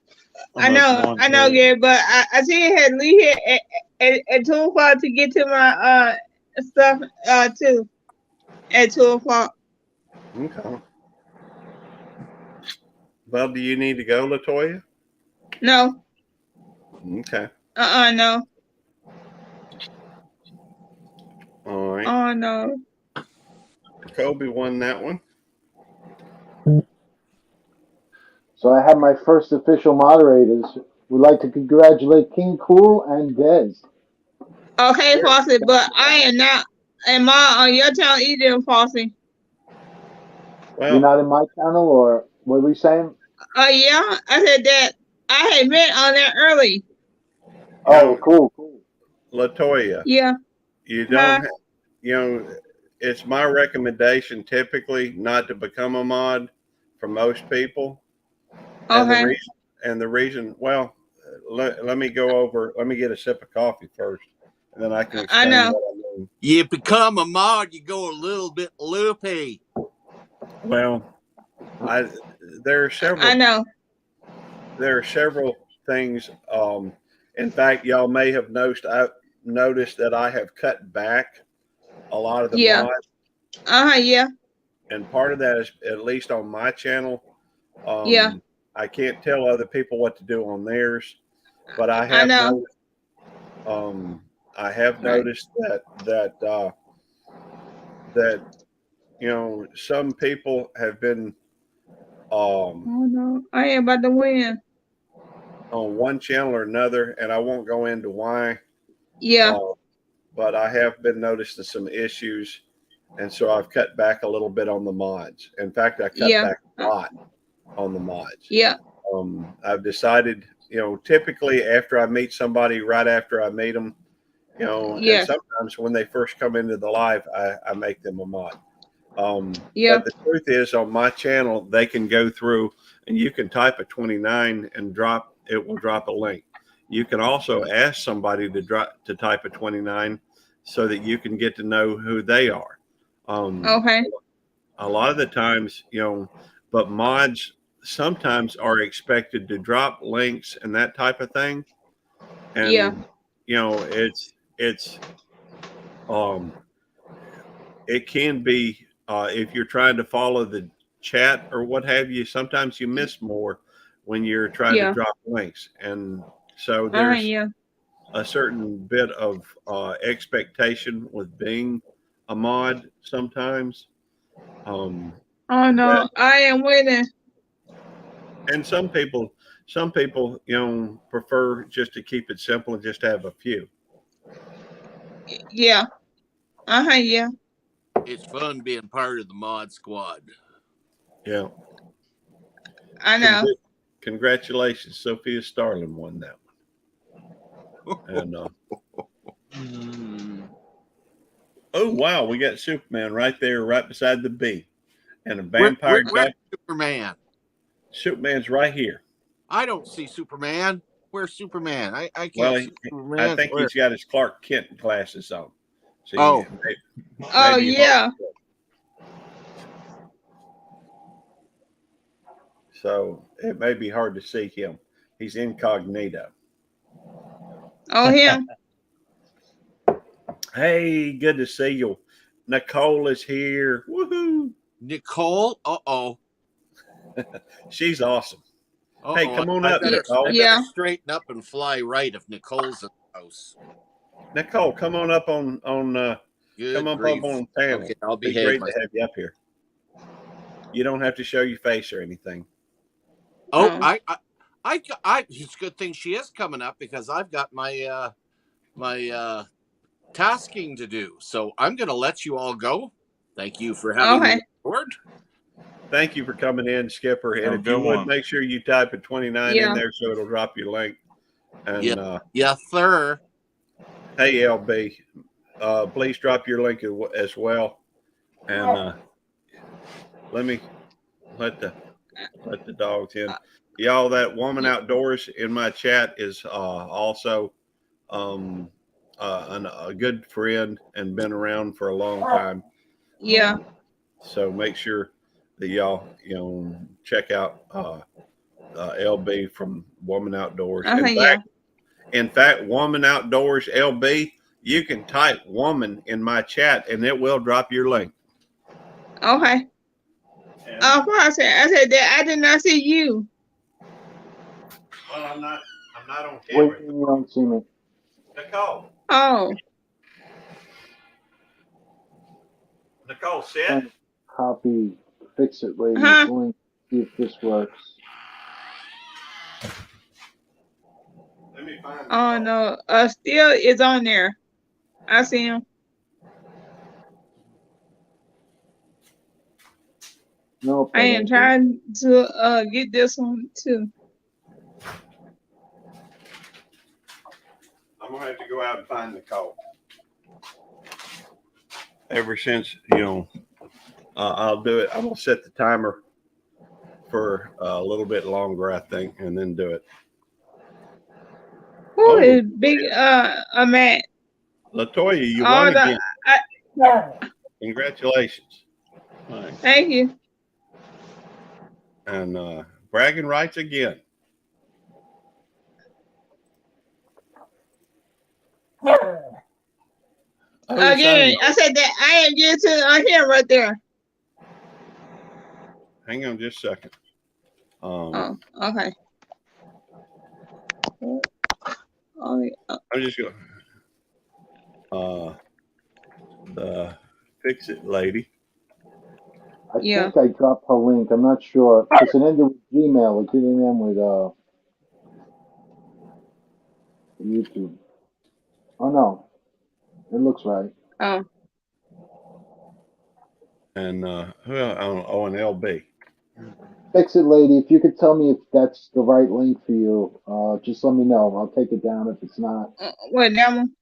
I know, Gary, but I see you had to leave here at 2 o'clock to get to my stuff too. At 2 o'clock. Okay. Well, do you need to go, Latoya? No. Okay. No. All right. Oh no. Kobe won that one. So I have my first official moderators. We'd like to congratulate King Cool and Dez. Okay, Fossey, but I am not am I on your channel either, Fossey. Well, You're not in my channel, or what are we saying? Yeah, I said that I had been on there early. Oh, cool. Latoya, Yeah. you don't, it's my recommendation typically not to become a mod for most people. Okay. And the reason, well, let me go over, let me get a sip of coffee first, and then I can explain what I mean. You become a mod, you go a little bit loopy. Well, there are several. I know. There are several things. In fact, y'all may have noticed that I have cut back a lot of the mods. Yeah. And part of that is, at least on my channel, Yeah. I can't tell other people what to do on theirs, but I have noticed, that some people have been oh no, I am about to win on one channel or another, and I won't go into why. Yeah. But I have been noticing some issues, and so I've cut back a little bit on the mods. In fact, I cut back a lot on the mods. Yeah. I've decided, typically after I meet somebody, right after I meet them, and sometimes when they first come into the live, I make them a mod. But the truth is, on my channel, they can go through and you can type a 29 and it will drop a link. You can also ask somebody to type a 29 so that you can get to know who they are. Okay. A lot of the times, but mods sometimes are expected to drop links and that type of thing. And it can be, if you're trying to follow the chat or what have you, sometimes you miss more when you're trying to drop links. And so there's a certain bit of expectation with being a mod sometimes. Oh no, I am winning. And some people, prefer just to keep it simple and just have a few. Yeah. Yeah. It's fun being part of the mod squad. Yeah. I know. Congratulations, Sophia Starling won that one. And oh wow, we got Superman right there, right beside the bee, and a vampire. Where's Superman? Superman's right here. I don't see Superman. Where's Superman? I can't see Superman. I think he's got his Clark Kent glasses on. So maybe yeah. So it may be hard to see him. He's incognito. Oh, him. Hey, good to see you. Nicole is here. Woohoo! Nicole? Uh-oh. She's awesome. Uh-oh. Hey, come on up, Nicole. I better straighten up and fly right if Nicole's in the house. Nicole, come on up on come up on panel. Okay, I'll be great to have you up here. You don't have to show your face or anything. Oh, it's a good thing she is coming up because I've got my my tasking to do. So I'm going to let you all go. Thank you for having me on board. Thank you for coming in, Skipper. And if you would, make sure you type a 29 in there so it'll drop your link. And yes, sir. Hey, LB, please drop your link as well. And let the dogs in. Y'all, that woman outdoors in my chat is also a good friend and been around for a long time. Yeah. So make sure that y'all check out LB from Woman Outdoors. In fact, Woman Outdoors LB, you can type woman in my chat and it will drop your link. Okay. I said that I did not see you. Well, I'm not on camera. You don't see me. Nicole. Oh. Nicole, sit. Trying to copy Fix It Lady's Huh? link. See if this works. Let me find Oh Nicole. no, still is on there. I see him. Nope. I am trying to get this one too. I'm gonna have to go out and find Nicole. Ever since I'll do it. I'm gonna set the timer for a little bit longer, I think, and then do it. Who is big? Matt. Latoya, you All won the. again. Congratulations. Nice. Thank you. And bragging rights again. Again, I said that I am getting to him right there. Hang on just a second. Oh, okay. I'm just going the Fix It Lady. I think I dropped her link. I'm not sure because it ended with Gmail. It didn't end with YouTube. Oh no, it looks right. Oh. And who else? Oh, and LB. Fix It Lady. If you could tell me if that's the right link for you, just let me know. I'll take it down if it's not. What, that one?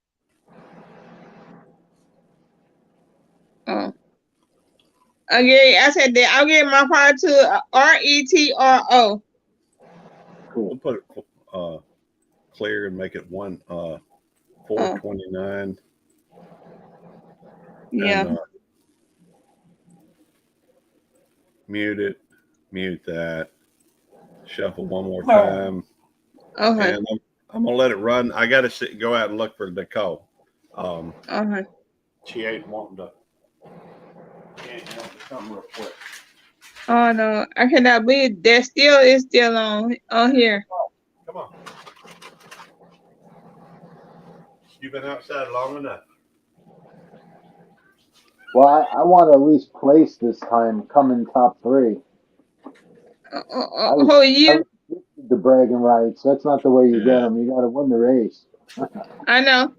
Oh. Okay, I said that I'll get my part to RETRO. Cool. We'll put it clear and make it 429. Yeah. And, mute it. Mute that. Shuffle one more time. Okay. And I'm gonna let it run. I gotta go out and look for Nicole. Okay. She ain't wanting to. Something real quick. Oh no, I cannot believe that is still on here. Come on. You've been outside long enough. Well, I want to at least place this time. Come in top 3. Who you? The bragging rights. That's not the way you get them. You got to win the race. I know.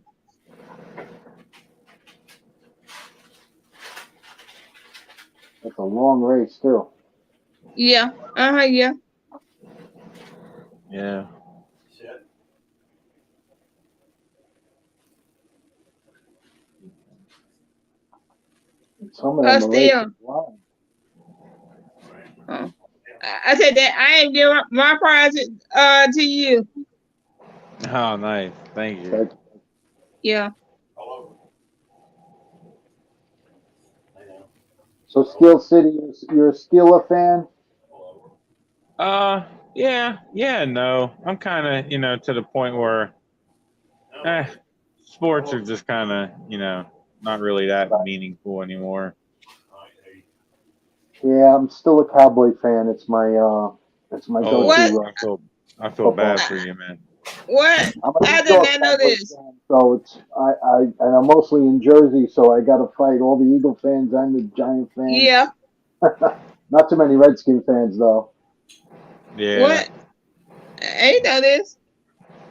That's a long race too. Yeah. Yeah. Yeah. Some of them are Still. I said that I am giving my prize to you. Oh, nice. Thank you. Yeah. So Steel City, you're a Steeler fan? Yeah, no. I'm kind of, to the point where sports are just kind of, not really that meaningful anymore. Yeah, I'm still a Cowboy fan. It's my go-to. I feel bad for you, man. What? I did not know this. Fan, so it's and I'm mostly in Jersey, so I got to fight all the Eagle fans and the Giant fans. Yeah. Not too many Redskin fans though. Yeah. What? I ain't know this.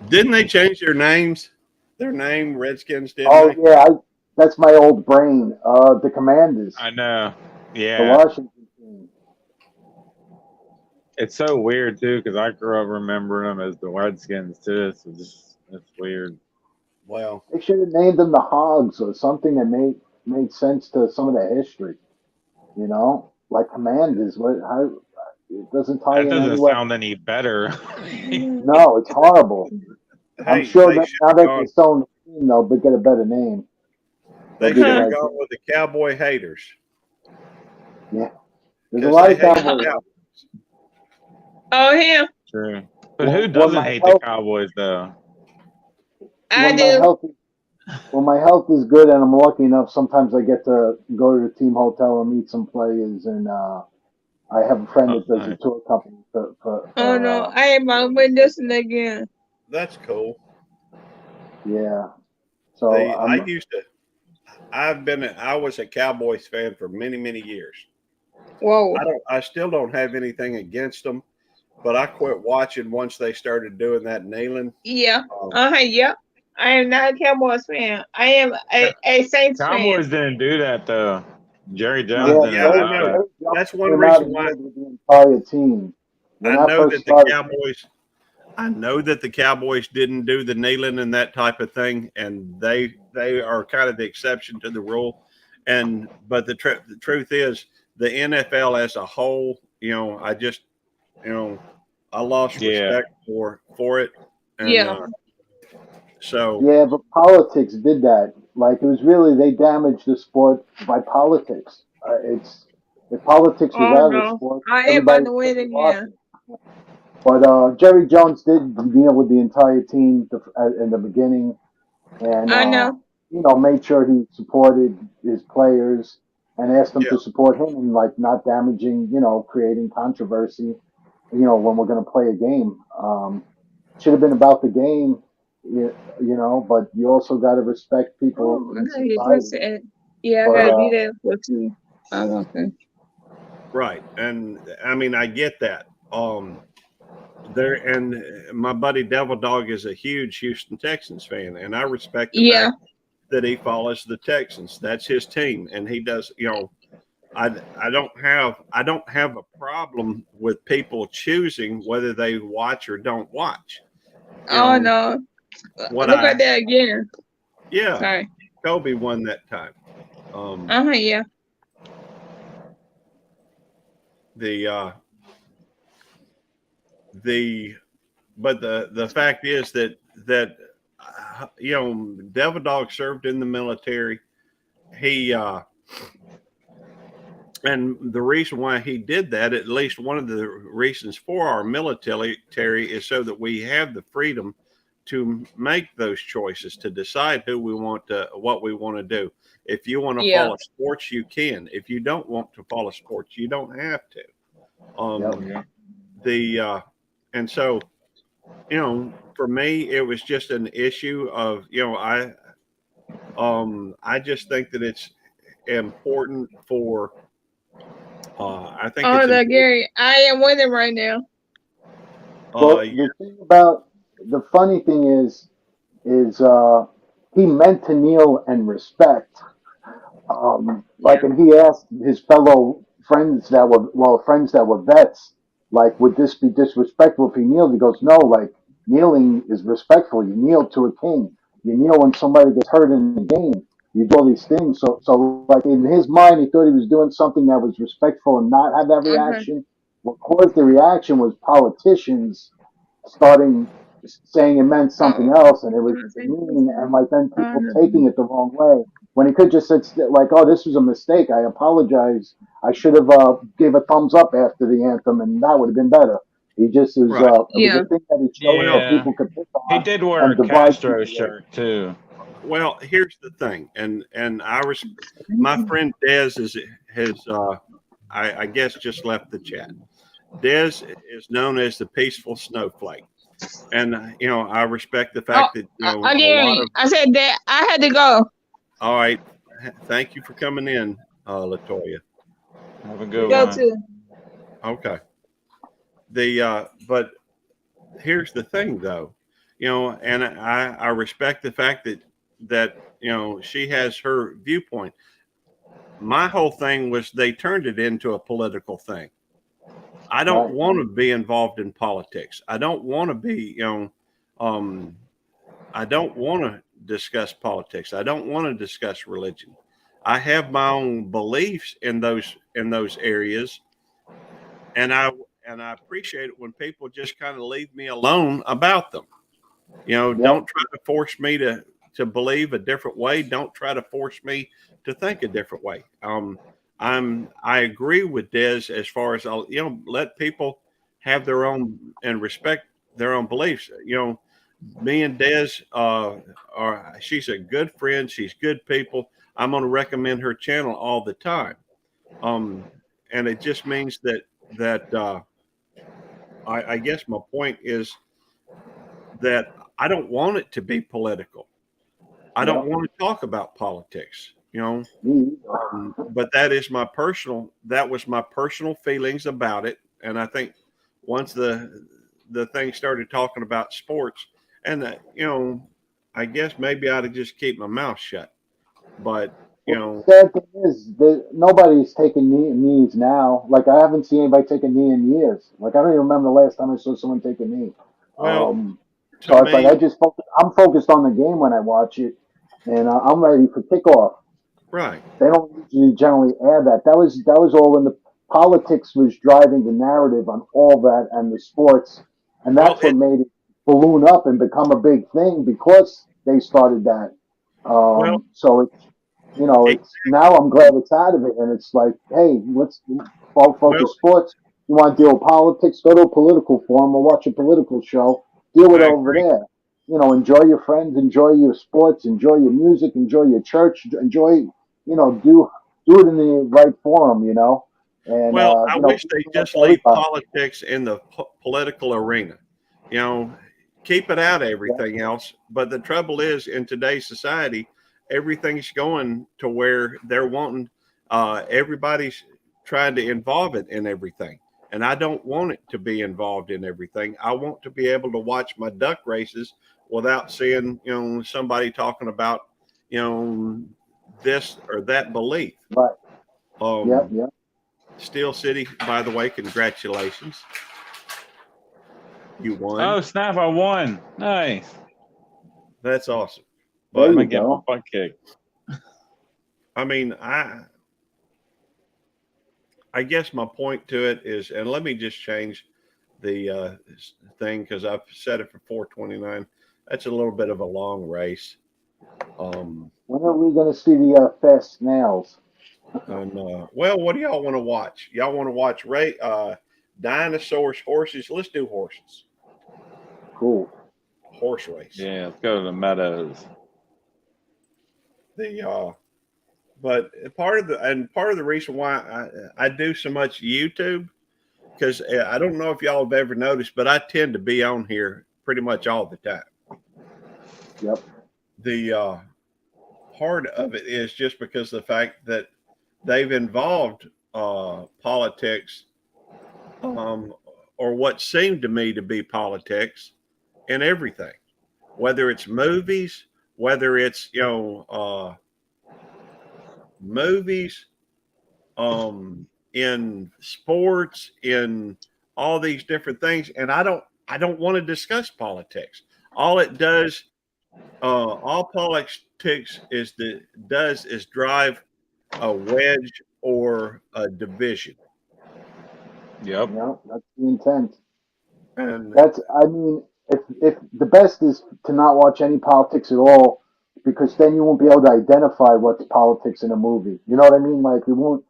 Didn't they change their names? Their name, Redskins, didn't they? Yeah, that's my old brain. The Commanders. I know. Yeah. The Washington team. It's so weird too because I grew up remembering them as the Redskins too. So it's weird. Well, they should have named them the Hogs or something that made sense to some of the history. Like Commanders. How it doesn't tie in That doesn't anywhere. sound any better. No, it's horrible. I'm sure that now that they're selling the team, they'll get a better name. They should have gone with the Cowboy haters. Yeah, there's a lot of Cowboys. Oh, him. True. But who doesn't hate the Cowboys though? I do. When my health is good and I'm lucky enough, sometimes I get to go to the team hotel and meet some players. And I have a friend that does a tour company for oh no, I am been listening again. That's cool. Yeah. So I was a Cowboys fan for many, many years. Whoa. I still don't have anything against them, but I quit watching once they started doing that kneeling. Yeah. Yep. I am not a Cowboys fan. I am a Saints Cowboys fan. didn't do that though. Jerry Jones Yeah, didn't Yeah, I allow know. that. That's one came out reason and why kneeled with the entire team. When I that know first that the started, Cowboys. I know that the Cowboys didn't do the kneeling and that type of thing, and they are kind of the exception to the rule. But the truth is, the NFL as a whole, I just, I lost Yeah. respect for it, and Yeah. so yeah, but politics did that. Like it was really they damaged the sport by politics. It's if politics was Oh out of the no. sport, I am about everybody to would win be again. watching. But Jerry Jones did deal with the entire team in the beginning, and I know. made sure he supported his players and asked them yeah, to support him and like not damaging, creating controversy, when we're going to play a game. Should have been about the game, but you also got to respect people Oh, I in gotta get this society. at. Yeah, I But gotta be there for 2. Okay. right, and I mean I get that. There and my buddy Devil Dog is a huge Houston Texans fan, and I respect the Yeah. fact that he follows the Texans. That's his team, and he does. I don't have a problem with people choosing whether they watch or don't watch. Oh no. What Look at that again. yeah, Sorry. Kobe won that time. Yeah. The but the fact is that Devil Dog served in the military. He and the reason why he did that, at least one of the reasons for our military, is so that we have the freedom to make those choices, to decide what we want to do. If you want to Yeah. follow sports, you can. If you don't want to follow sports, you don't have to. And so, for me, it was just an issue of, I just think that it's important for. I think Oh, it's no, important. Gary, I am winning right now. well, the thing about the funny thing is he meant to kneel and respect. And he asked his fellow friends that were vets, like, would this be disrespectful if he kneeled? He goes, no, like, kneeling is respectful. You kneel to a king. You kneel when somebody gets hurt in the game. You do all these things. So like in his mind, he thought he was doing something that was respectful and not have that reaction. What caused the reaction was politicians starting saying it meant something else, and it was mean, and like then people taking it the wrong way. When he could just said like, "Oh, this was a mistake. I apologize. I should have gave a thumbs up after the anthem, and that would have been better." He just it was Right. it was a thing that he showed that Yeah. people could pick He on did wear and a divide Castro people. shirt too. Well, here's the thing, and my friend Dez has I guess just left the chat. Dez is known as the peaceful snowflake, and I respect the fact that a lot of. I said that I had to go. All right, thank you for coming in, Latoya. Have a good Go one. to. Okay. But here's the thing, though, and I respect the fact that she has her viewpoint. My whole thing was they turned it into a political thing. I don't want to be involved in politics. I don't want to be, I don't want to discuss politics. I don't want to discuss religion. I have my own beliefs in those areas, and I appreciate it when people just kind of leave me alone about them. Don't try to force me to believe a different way. Don't try to force me to think a different way. I agree with Des as far as let people have their own and respect their own beliefs. Me and Des she's a good friend. She's good people. I'm going to recommend her channel all the time. And it just means that I guess my point is that I don't want it to be political. I don't want to talk about politics. you know. Me, But that was my personal feelings about it. And I think once the thing started talking about sports, and you know, I guess maybe I ought to just keep my mouth shut. But you well, know, the sad thing is that nobody's taking knees now. Like I haven't seen anybody take a knee in years. Like I don't even remember the last time I saw someone take a knee. well, to So it's like me, I'm focused on the game when I watch it, and I'm ready for kickoff. right. They don't usually generally add that. That was all in the politics was driving the narrative on all that and the sports, and Well, that's what made it balloon up and become a big thing because they started that. well, So it's it, it's now I'm glad it's out of it, and it's like, hey, let's well, focus sports. You want to deal with politics? Go to a political forum or watch a political show. Deal with it I over agree. there. Enjoy your friends, enjoy your sports, enjoy your music, enjoy your church, enjoy do it in the right forum, and Well, I wish people they can just to leave everybody. politics in the political arena. You know, keep it out of Yeah, everything else. But the trouble is, in today's society, everything's going to where they're wanting. Everybody's trying to involve it in everything, and I don't want it to be involved in everything. I want to be able to watch my duck races without seeing, somebody talking about, you know, this or that belief. right. Yep, Um, yep. Steel City, by the way, congratulations. You won. Oh snap! I won. Nice. That's awesome. There I'm But you gonna get my go. butt kicked. I mean, I guess my point to it is, and let me just change the thing because I've set it for 429. That's a little bit of a long race. Um, When are we going to see the fast snails? and well, what do y'all want to watch? Y'all want to watch dinosaurs, horses? Let's do horses. Cool. Horse race. Yeah, let's go to the meadows. The but part of the reason why I do so much YouTube, because I don't know if y'all have ever noticed, but I tend to be on here pretty much all the time. Yep. The part of it is just because of the fact that they've involved politics, um, or what seemed to me to be politics, in everything, whether it's movies, whether it's movies, in sports, in all these different things. And I don't want to discuss politics. All it does, all politics does is drive a wedge or a division. Yep. Yeah, that's the intent. And I mean, if the best is to not watch any politics at all, because then you won't be able to identify what's politics in a movie. You know what I mean? Like you won't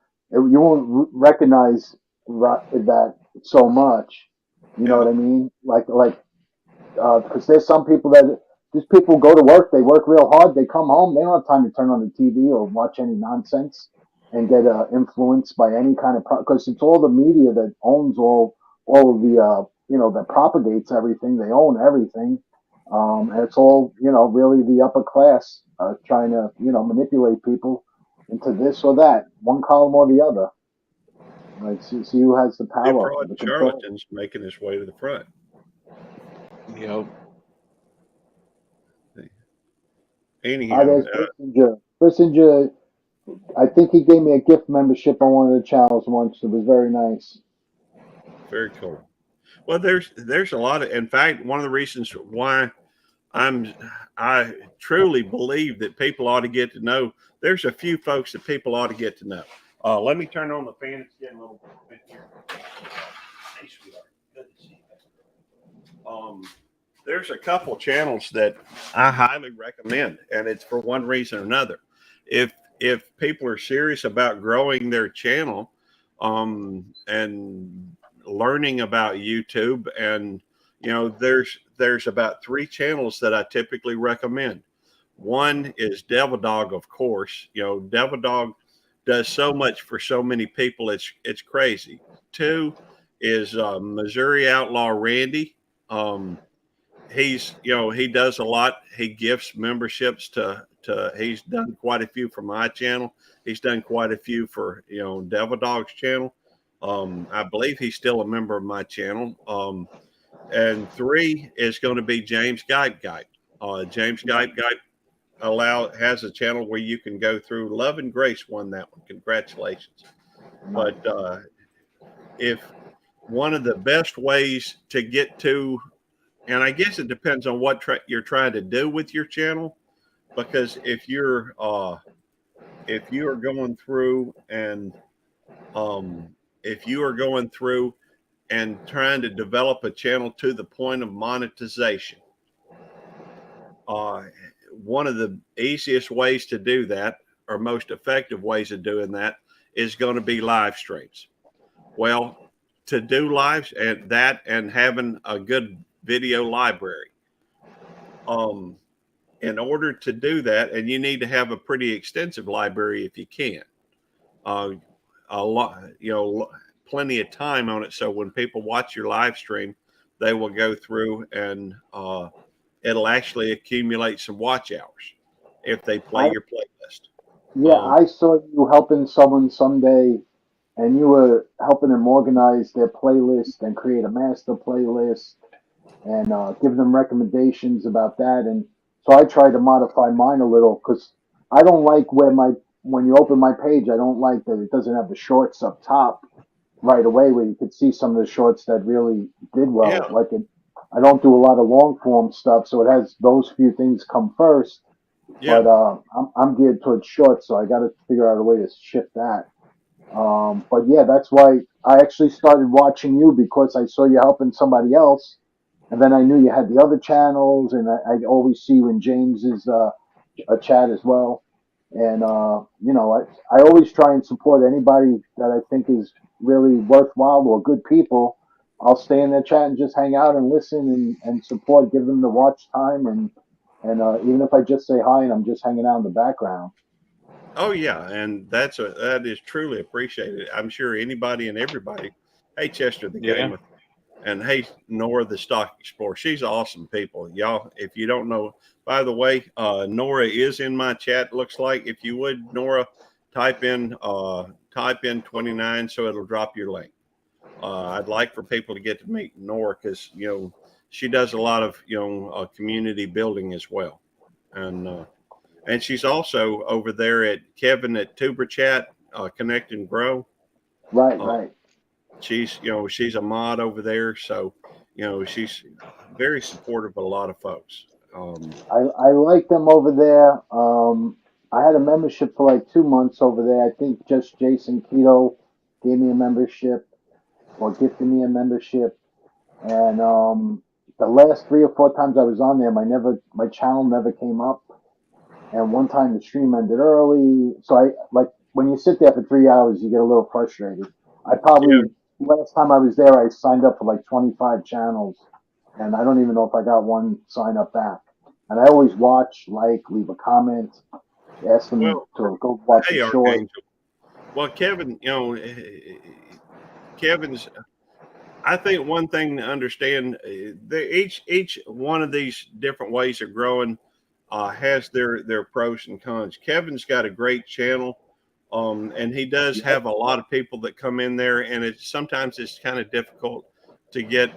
recognize that so much. You know yeah, what I mean? Because there's some people that these people go to work, they work real hard, they come home, they don't have time to turn on the TV or watch any nonsense and get influenced by any kind of because it's all the media that owns all of the that propagates everything. They own everything, and it's all really the upper class trying to manipulate people into this or that, one column or the other. Like see who has the power, defraud the control. charlatans making his way to the front. Yep. Anyhow, There's Kissinger. Kissinger, I think he gave me a gift membership on one of the channels once. It was very nice. very cool. Well, there's a lot of. In fact, one of the reasons why I truly believe that people ought to get to know. There's a few folks that people ought to get to know. Let me turn on the fan. It's getting a little bit here. Hey, sweetheart. Good to see you. There's a couple channels that I highly recommend, and it's for one reason or another. If people are serious about growing their channel, and learning about YouTube, and there's about three channels that I typically recommend. One is Devil Dog, of course. Devil Dog does so much for so many people. It's crazy. Two is Missouri Outlaw Randy. he's, he does a lot. He gifts memberships to he's done quite a few for my channel. He's done quite a few for, Devil Dog's channel. I believe he's still a member of my channel. And 3 is going to be James Gype. James Gype has a channel where you can go through. Love and Grace won that one. Congratulations. But if one of the best ways to get to, and I guess it depends on what you're trying to do with your channel, because if you are going through and trying to develop a channel to the point of monetization, one of the easiest ways to do that, or most effective ways of doing that, is going to be live streams. Well, to do lives and having a good video library, in order to do that, and you need to have a pretty extensive library if you can, a lot, plenty of time on it, so when people watch your live stream, they will go through and it'll actually accumulate some watch hours if they play your playlist. Yeah, I saw you helping someone someday, and you were helping them organize their playlist and create a master playlist and give them recommendations about that. And so I tried to modify mine a little because I don't like when you open my page, I don't like that it doesn't have the shorts up top right away where you could see some of the shorts that really did well. Yeah. I don't do a lot of long form stuff, so it has those few things come first. Yeah. But I'm geared towards shorts, so I got to figure out a way to shift that. But yeah, that's why I actually started watching you, because I saw you helping somebody else, and then I knew you had the other channels, and I always see you in James's a chat as well. And I always try and support anybody that I think is really worthwhile or good people. I'll stay in their chat and just hang out and listen and support, give them the watch time, and even if I just say hi and I'm just hanging out in the background. Oh yeah, and that is truly appreciated. I'm sure anybody and everybody. Hey, Chester the Gamer, and hey, Nora the Stock Explorer. She's awesome people, y'all. If you don't know, by the way, Nora is in my chat. Looks like, if you would, Nora, type in 29 so it'll drop your link. I'd like for people to get to meet Nora, because she does a lot of community building as well, and she's also over there at Kevin at Tuber Chat, Connect and Grow. Right. She's a mod over there, so she's very supportive of a lot of folks. I like them over there. I had a membership for like 2 months over there. I think just Jason Keto gave me a membership or gifted me a membership, and the last 3 or 4 times I was on there, my channel never came up. And one time the stream ended early, so I like when you sit there for 3 hours, you get a little frustrated. Last time I was there, I signed up for like 25 channels, and I don't even know if I got one sign up back. And I always watch, leave a comment, ask them to go watch the short. Well, Kevin, Kevin's. I think one thing to understand, each one of these different ways of growing has their pros and cons. Kevin's got a great channel, and he does have a lot of people that come in there, and sometimes it's kind of difficult to get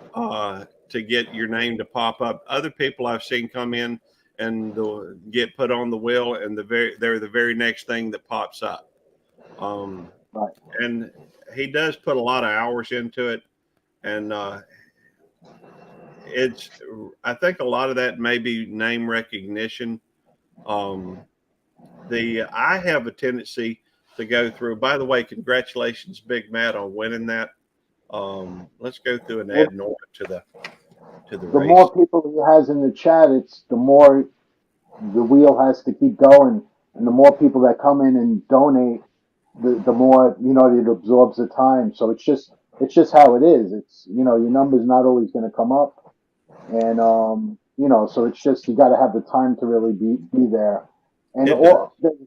your name to pop up. Other people I've seen come in and they'll get put on the wheel, and they're the very next thing that pops up. And he does put a lot of hours into it, and I think a lot of that may be name recognition. I have a tendency to go through. By the way, congratulations, Big Matt, on winning that. Let's go through and add Nora to the race. More people he has in the chat, it's the more the wheel has to keep going, and the more people that come in and donate, the more it absorbs the time. So it's just how it is. It's your number's not always going to come up, and so it's just you got to have the time to really be there. And there's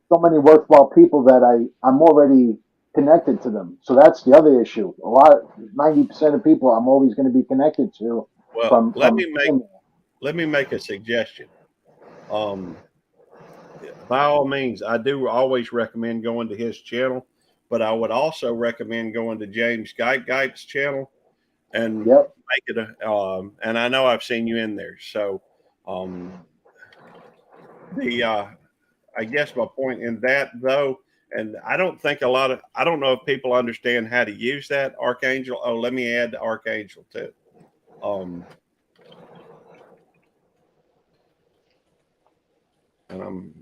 so many worthwhile people that I'm already connected to them. So that's the other issue. 90% of people I'm always going to be connected to. Well, let me let me make a suggestion. Um, by all means, I do always recommend going to his channel, but I would also recommend going to James Geit's channel and Yep. make it a. And I know I've seen you in there, so um, the I guess my point in that though, and I don't think I don't know if people understand how to use that Archangel. Oh, let me add the Archangel too. And I'm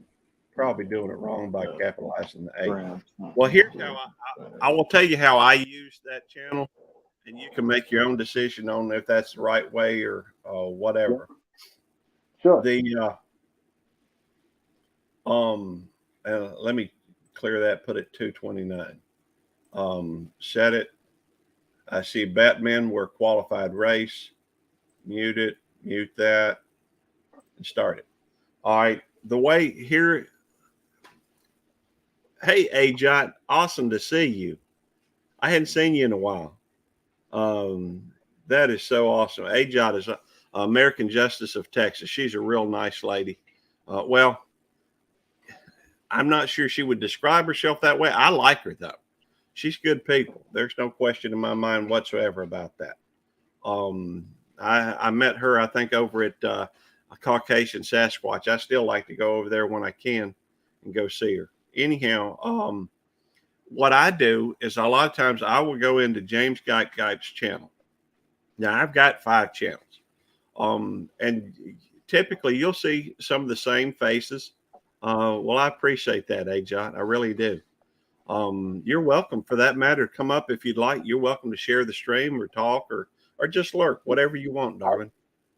probably doing it wrong by capitalizing the A. Well, here's how I will tell you how I use that channel, and you can make your own decision on if that's the right way or whatever. Sure. The let me clear that. Put it 229. Set it. I see Batman. We're qualified race. Mute it. Mute that. And start it. All right. The way here. Hey, Ajot. Awesome to see you. I hadn't seen you in a while. That is so awesome. Ajot is American Justice of Texas. She's a real nice lady. Well, I'm not sure she would describe herself that way. I like her though. She's good people. There's no question in my mind whatsoever about that. I met her, I think, over at a Caucasian Sasquatch. I still like to go over there when I can and go see her. Anyhow, what I do is a lot of times I will go into James Geit's channel. Now I've got 5 channels, and typically you'll see some of the same faces. Well, I appreciate that, Ajot. I really do. You're welcome, for that matter, come up if you'd like. You're welcome to share the stream or talk or just lurk, whatever you want, darling.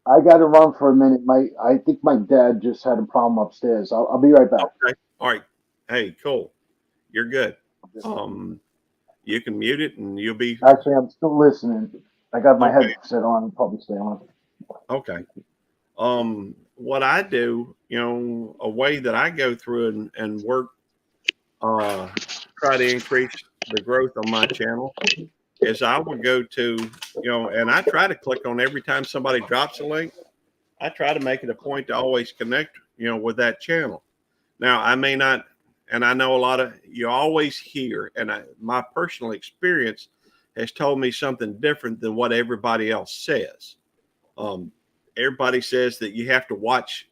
I got to run for a minute. I think my dad just had a problem upstairs. I'll be right back. Okay. All right. Hey, cool. You're good. You can mute it and you'll be. Actually, I'm still listening. I got my Okay. headset on and probably stay on. Okay. What I do, a way that I go through and work, try to increase the growth on my channel is I would go to, and I try to click on every time somebody drops a link. I try to make it a point to always connect, with that channel. Now, I may not, and I know a lot of you always hear, and my personal experience has told me something different than what everybody else says. Everybody says that you have to watch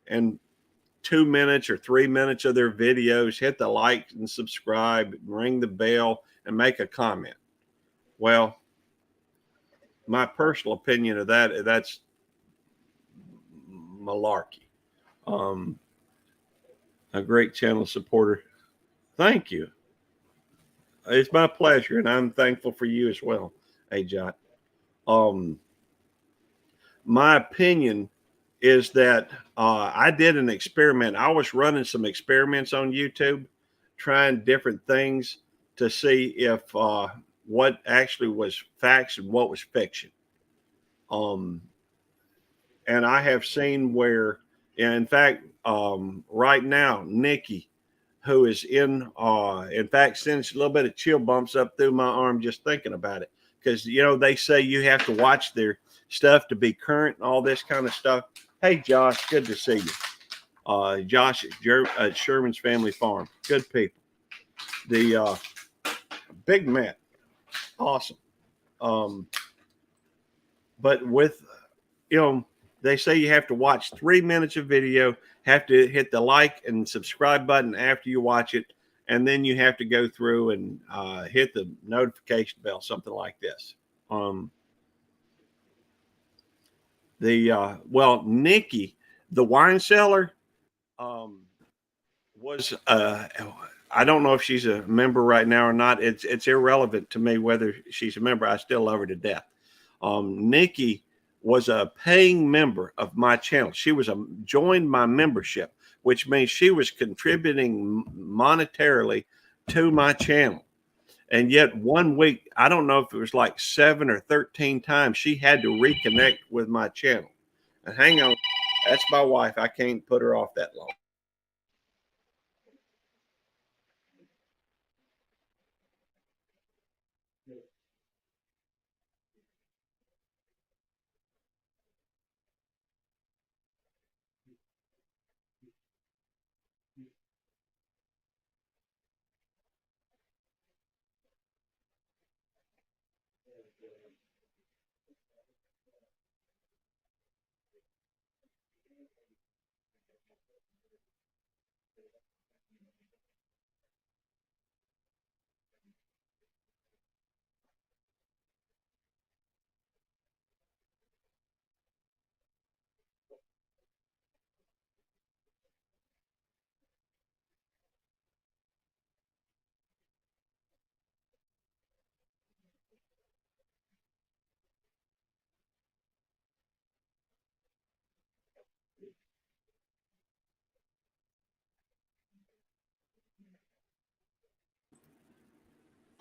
and 2 minutes or 3 minutes of their videos, hit the like and subscribe, ring the bell, and make a comment. Well, my personal opinion of that's malarkey. A great channel supporter. Thank you. It's my pleasure, and I'm thankful for you as well, Ajot. My opinion is that I did an experiment. I was running some experiments on YouTube, trying different things to see if what actually was facts and what was fiction. And I have seen where, in fact, right now, Nikki, who is in fact, sends a little bit of chill bumps up through my arm just thinking about it. Because, they say you have to watch their stuff to be current and all this kind of stuff. Hey, Josh, good to see you. Josh at Sherman's Family Farm. Good people. The Big Matt. Awesome. But with, they say you have to watch 3 minutes of video, have to hit the like and subscribe button after you watch it, and then you have to go through and hit the notification bell, something like this. Nikki, the wine seller, was I don't know if she's a member right now or not. It's irrelevant to me whether she's a member. I still love her to death. Nikki was a paying member of my channel. She was joined my membership, which means she was contributing monetarily to my channel. And yet 1 week, I don't know if it was like 7 or 13 times, she had to reconnect with my channel. And hang on, that's my wife. I can't put her off that long.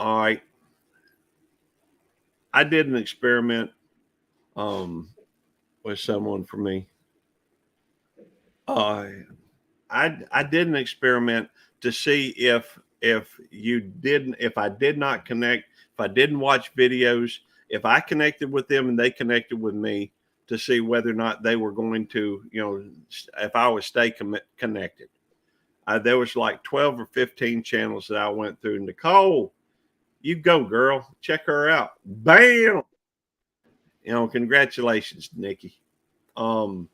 All right. I did an experiment with someone for me. I did an experiment to see if I did not connect, if I didn't watch videos, if I connected with them and they connected with me, to see whether or not they were going to, if I would stay connected. There was like 12 or 15 channels that I went through. Nicole, you go, girl. Check her out. Bam. Congratulations, Nikki. I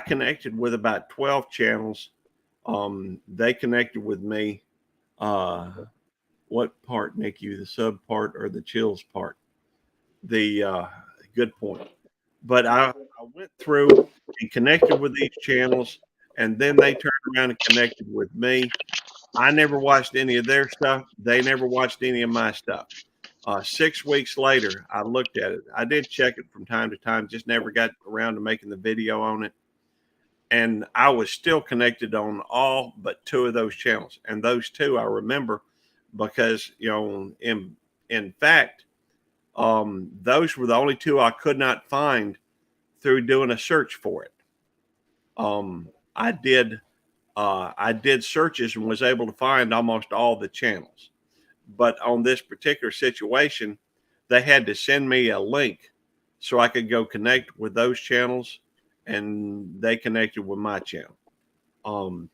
connected with about 12 channels. They connected with me. What part, Nikki? The sub part or the chills part? The good point. But I went through and connected with these channels, and then they turned around and connected with me. I never watched any of their stuff. They never watched any of my stuff. 6 weeks later, I looked at it. I did check it from time to time, just never got around to making the video on it. And I was still connected on all but 2 of those channels. And those 2 I remember because, in fact, those were the only 2 I could not find through doing a search for it. I did searches and was able to find almost all the channels. But on this particular situation, they had to send me a link so I could go connect with those channels, and they connected with my channel. All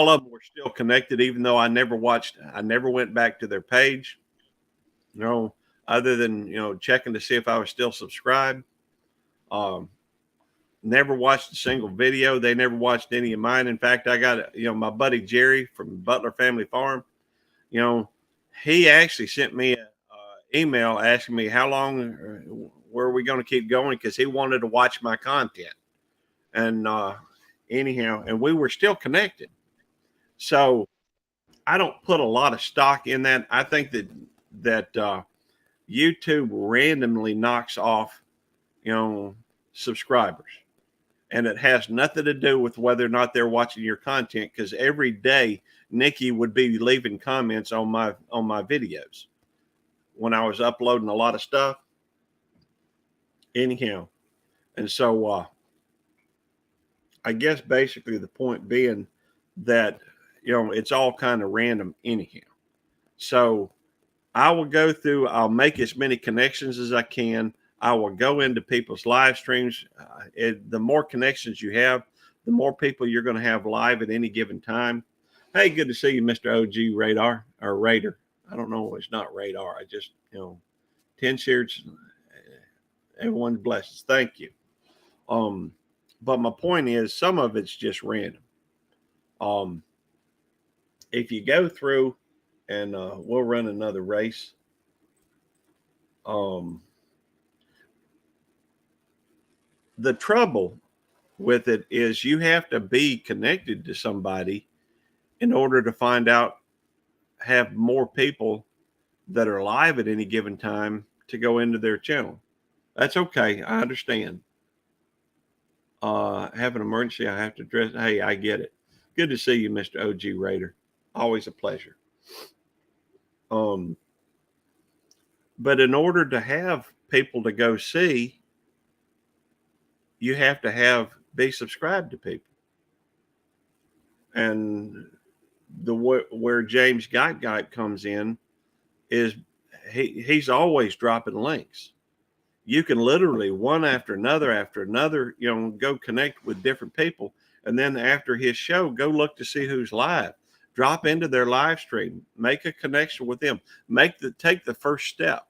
of them were still connected, even though I never went back to their page, other than, checking to see if I was still subscribed. Never watched a single video. They never watched any of mine. In fact, I got, my buddy Jerry from Butler Family Farm, he actually sent me an email asking me how long were we going to keep going, because he wanted to watch my content. And anyhow, and we were still connected. So I don't put a lot of stock in that. I think that YouTube randomly knocks off, subscribers. And it has nothing to do with whether or not they're watching your content, because every day Nikki would be leaving comments on my videos when I was uploading a lot of stuff. Anyhow, and so I guess basically the point being that it's all kind of random anyhow. So I will go through. I'll make as many connections as I can. I will go into people's live streams. The more connections you have, the more people you're going to have live at any given time. Hey, good to see you, Mr. OG Radar or Raider. I don't know. It's not Radar. I just, 10 shares. Everyone's blessed. Thank you. But my point is, some of it's just random. If you go through, and we'll run another race. The trouble with it is you have to be connected to somebody in order to find out, have more people that are live at any given time to go into their channel. That's okay. I understand. Have an emergency. I have to dress. Hey, I get it. Good to see you, Mr. OG Raider. Always a pleasure. But in order to have people to go see, you have to be subscribed to people. And where James Guy comes in is he's always dropping links. You can literally one after another, go connect with different people. And then after his show, go look to see who's live. Drop into their live stream, make a connection with them, take the first step.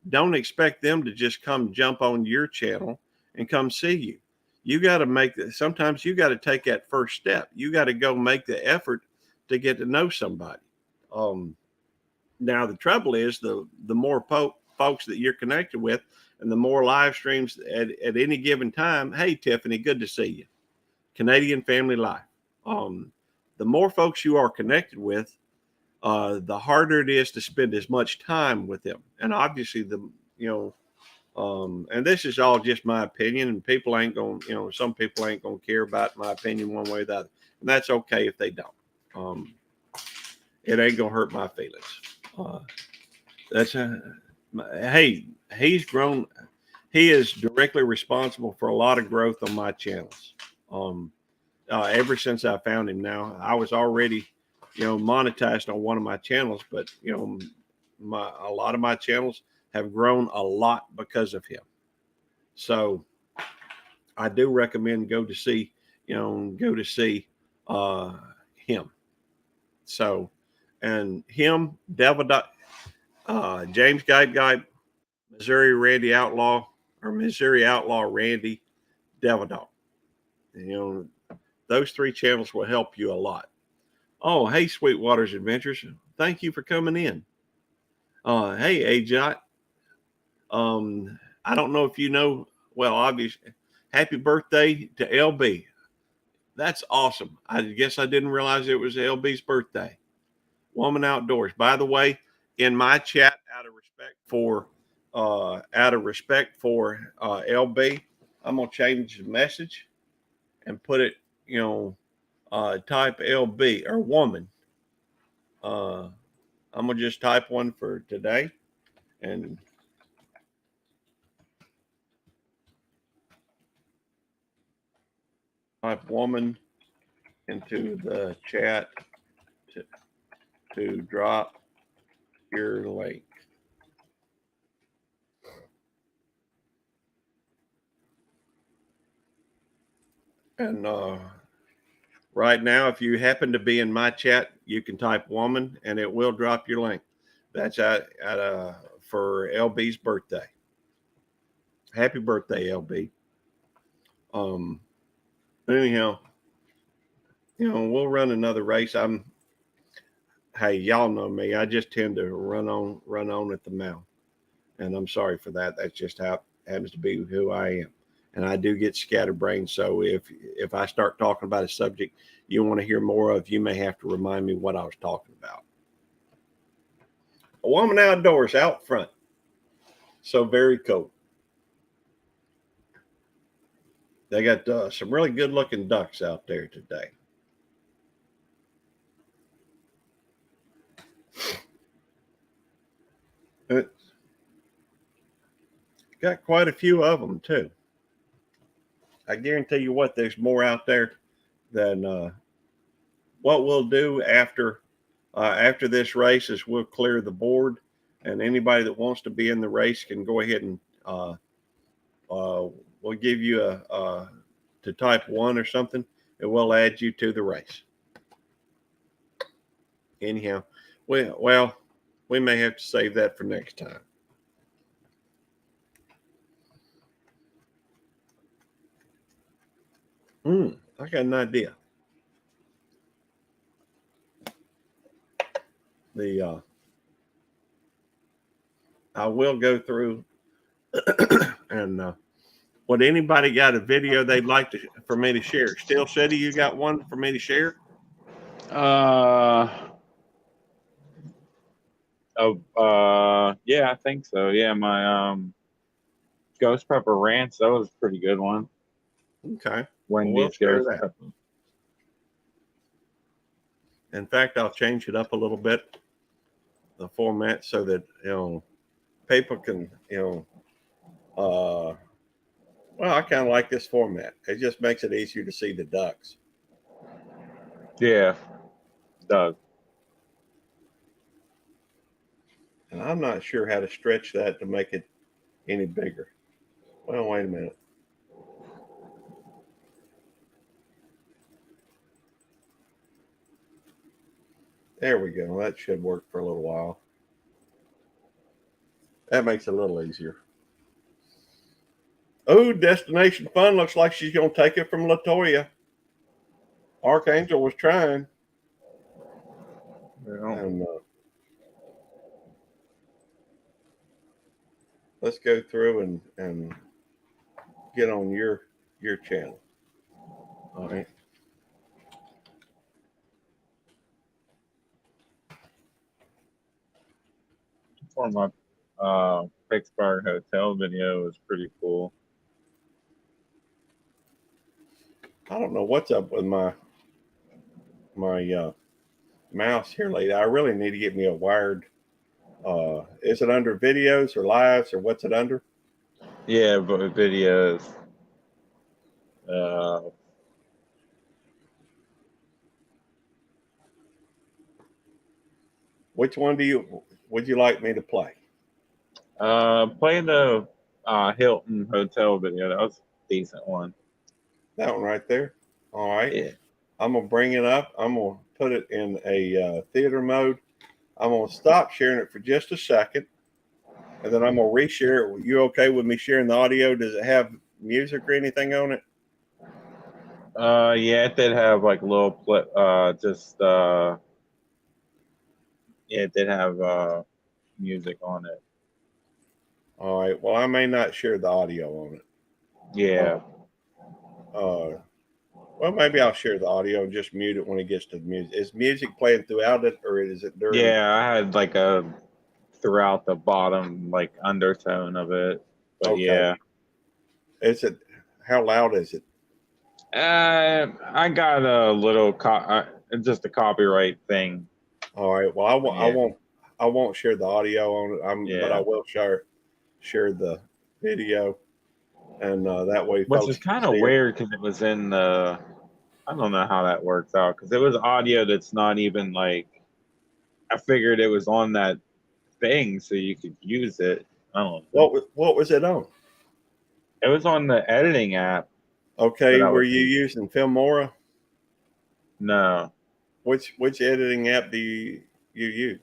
Don't expect them to just come jump on your channel and come see you. You got to sometimes you got to take that first step. You got to go make the effort to get to know somebody. Now the trouble is the more folks that you're connected with, and the more live streams at any given time. Hey, Tiffany, good to see you. Canadian Family Life. The more folks you are connected with, the harder it is to spend as much time with them. And obviously and this is all just my opinion, and people ain't going, some people ain't going to care about my opinion one way or the other. And that's okay if they don't. it ain't gonna hurt my feelings. That's hey, he's grown. He is directly responsible for a lot of growth on my channels. Ever since I found him. Now I was already, monetized on one of my channels, but a lot of my channels have grown a lot because of him. So I do recommend go to see him. So, and him, Devil, James Guy, Missouri Randy Outlaw, or Missouri Outlaw Randy, Devil Dog. Those three channels will help you a lot. Oh, hey, Sweetwater's Adventures. Thank you for coming in. Hey, AJ. I don't know if you know, well, obviously, happy birthday to LB. That's awesome. I guess I didn't realize it was LB's birthday. Woman Outdoors. By the way, in my chat, out of respect for LB, I'm gonna change the message and put it, type LB or woman. I'm gonna just type one for today and type woman into the chat to drop your link. And right now, if you happen to be in my chat, you can type woman and it will drop your link. That's for LB's birthday. Happy birthday, LB. Anyhow, we'll run another race. Hey, y'all know me. I just tend to run on at the mouth. And I'm sorry for that. That's just how it happens to be who I am. And I do get scatterbrained. So if I start talking about a subject you want to hear more of, you may have to remind me what I was talking about. A Woman Outdoors out front. So very cool. They got some really good looking ducks out there today. It's got quite a few of them too. I guarantee you what, there's more out there than what we'll do after this race is we'll clear the board, and anybody that wants to be in the race can go ahead and we'll give you to type 1 or something, and we'll add you to the race. Anyhow, well, we may have to save that for next time. I got an idea. I will go through and would anybody got a video they'd like for me to share? Steel City, you got one for me to share? Yeah, I think so. Yeah, my Ghost Pepper Ranch, that was a pretty good one. Okay. Wendy's Ghost Pepper. In fact, I'll change it up a little bit, the format, so that people can well, I kind of like this format. It just makes it easier to see the ducks. Yeah, it does. And I'm not sure how to stretch that to make it any bigger. Well, wait a minute. There we go. That should work for a little while. That makes it a little easier. Oh, Destination Fun looks like she's going to take it from Latoya. Archangel was trying. Yeah. And let's go through and get on your channel. All right. For my Pittsburgh hotel video was pretty cool. mouse here lately. I really need to get me a wired. Is it under videos or lives or what's it under? Yeah, but videos. Which one would you like me to play? Play the Hilton Hotel video. That was a decent one. That one right there. All right. Yeah. I'm gonna bring it up. I'm gonna put it in a theater mode. I'm gonna stop sharing it for just a second, and then I'm gonna reshare it. You okay with me sharing the audio? Does it have music or anything on it? Yeah, it did have like a little clip. Yeah, it did have music on it. All right. Well, I may not share the audio on it. Yeah. Well, maybe I'll share the audio and just mute it when it gets to the music. Is music playing throughout it, or is it during? Yeah, I had like a throughout the bottom like undertone of it. But Okay. yeah. Is it? How loud is it? I got a little just a copyright thing. All right. Well, I won't share the audio on it. But I will share the video, and that way, Which folks is kind can of see it. weird because it was in the. I don't know how that works out because it was audio that's not even like. I figured it was on that thing so you could use it. I don't know. What was it on? It was on the editing app. Okay. that I Were was you using Filmora? No. Which editing app do you use?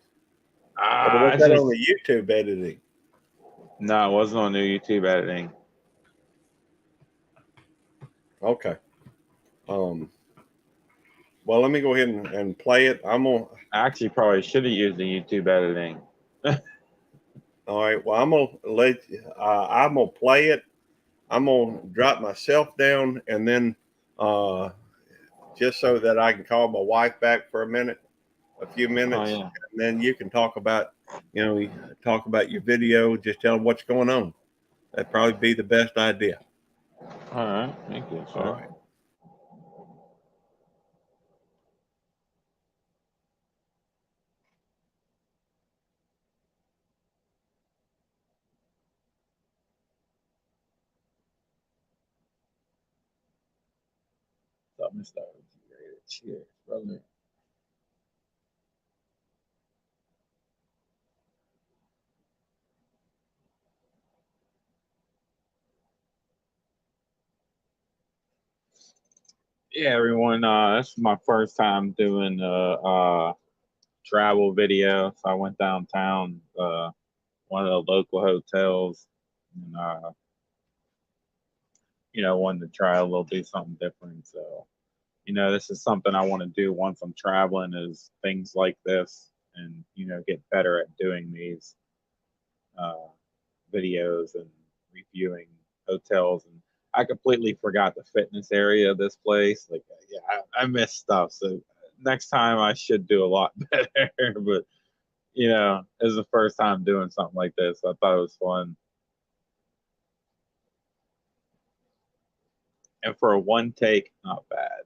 Or I was that just on the YouTube editing? no, it wasn't on the YouTube editing. Okay. Well, let me go ahead and play it. I actually probably should have used the YouTube editing. All right. Well, I'm gonna play it. I'm gonna drop myself down, and then just so that I can call my wife back for a few minutes, Oh yeah. and then you can talk about your video. Just tell them what's going on. That'd probably be the best idea. All right. Thank you, sir. All right. Something started with cheers, brother. Yeah, everyone. This is my first time doing a travel video. So I went downtown, one of the local hotels, and wanted to try a little, do something different. So, this is something I want to do once I'm traveling, is things like this, and get better at doing these uh, videos and reviewing hotels. And I completely forgot the fitness area of this place. Like, yeah, I missed stuff. So next time I should do a lot better. But it was the first time doing something like this. I thought it was fun. And for a one take, not bad.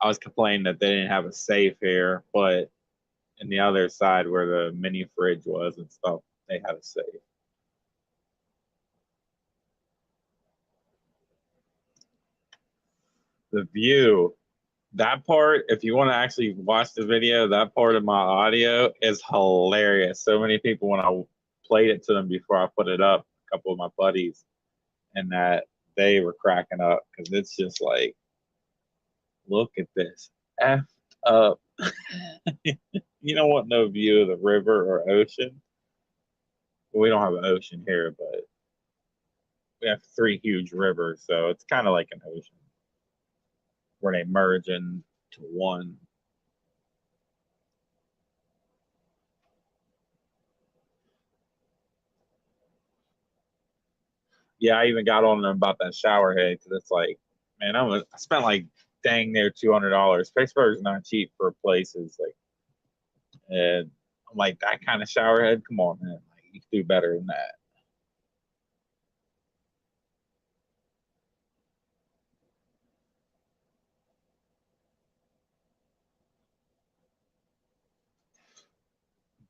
I was complaining that they didn't have a safe here, but in the other side where the mini fridge was and stuff, they had a safe. The view, that part, if you want to actually watch the video, that part of my audio is hilarious. So many people, when I played it to them before I put it up, a couple of my buddies, and that they were cracking up because it's just like, look at this, effed up. You don't want no view of the river or ocean. We don't have an ocean here, but we have 3 huge rivers, so it's kind of like an ocean where they merge into one. Yeah, I even got on them about that shower head because it's like, man, I spent like dang near $200. Pittsburgh's not cheap for places like, and I'm like, that kind of shower head, come on, man, like, you can do better than that.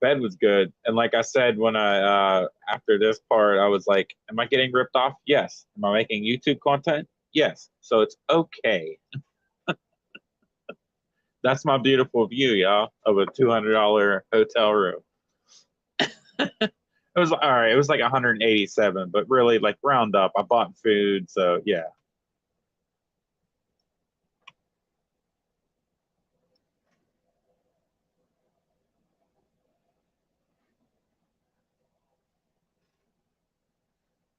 bed was good. And like I said, when I after this part, I was like, am I getting ripped off? Yes. Am I making YouTube content? Yes. So it's okay. That's my beautiful view, y'all, of a $200 hotel room. It was all right. It was like 187, but really, like, round up. I bought food, so yeah.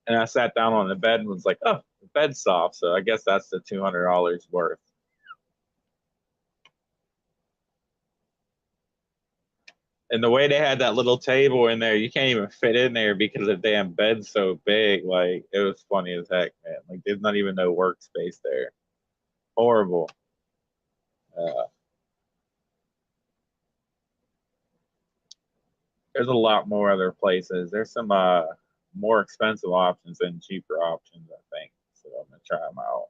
And I sat down on the bed and was like, oh, the bed's soft, so I guess that's the $200 worth. And the way they had that little table in there, you can't even fit in there because the damn bed's so big. Like, it was funny as heck, man. Like, there's not even no workspace there. Horrible. There's a lot more other places. There's some more expensive options and cheaper options, I think. So I'm gonna try them out.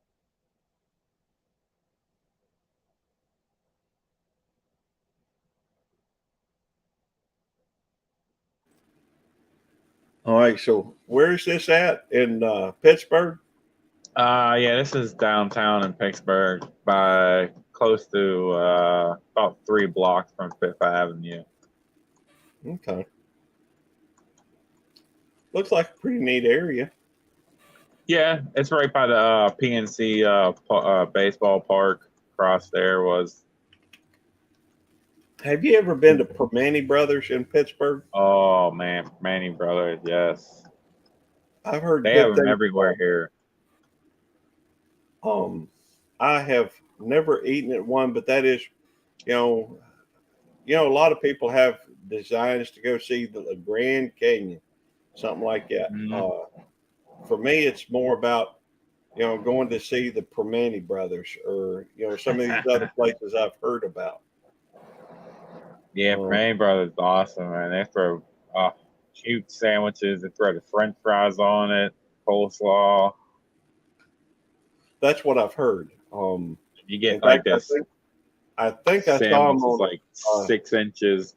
All right. So where's this at in Pittsburgh? Yeah, this is downtown in Pittsburgh, by close to about 3 blocks from Fifth Avenue. Okay. Looks like a pretty neat area. Yeah, it's right by the PNC baseball park. Across there was. Have you ever been to Permane Brothers in Pittsburgh? Oh man, Manny Brothers, yes. I've heard They good have them things everywhere about here. I have never eaten at one, but that is, you know, a lot of people have designs to go see the Grand Canyon, something like that. Mm-hmm. For me, it's more about, going to see the Permane Brothers or, some of these other places I've heard about. Yeah, Manny Brothers is awesome, man. They throw cute sandwiches. They throw the French fries on it, coleslaw. That's what I've heard. You get In like fact, this I think I saw sandwich them is on. like 6 inches.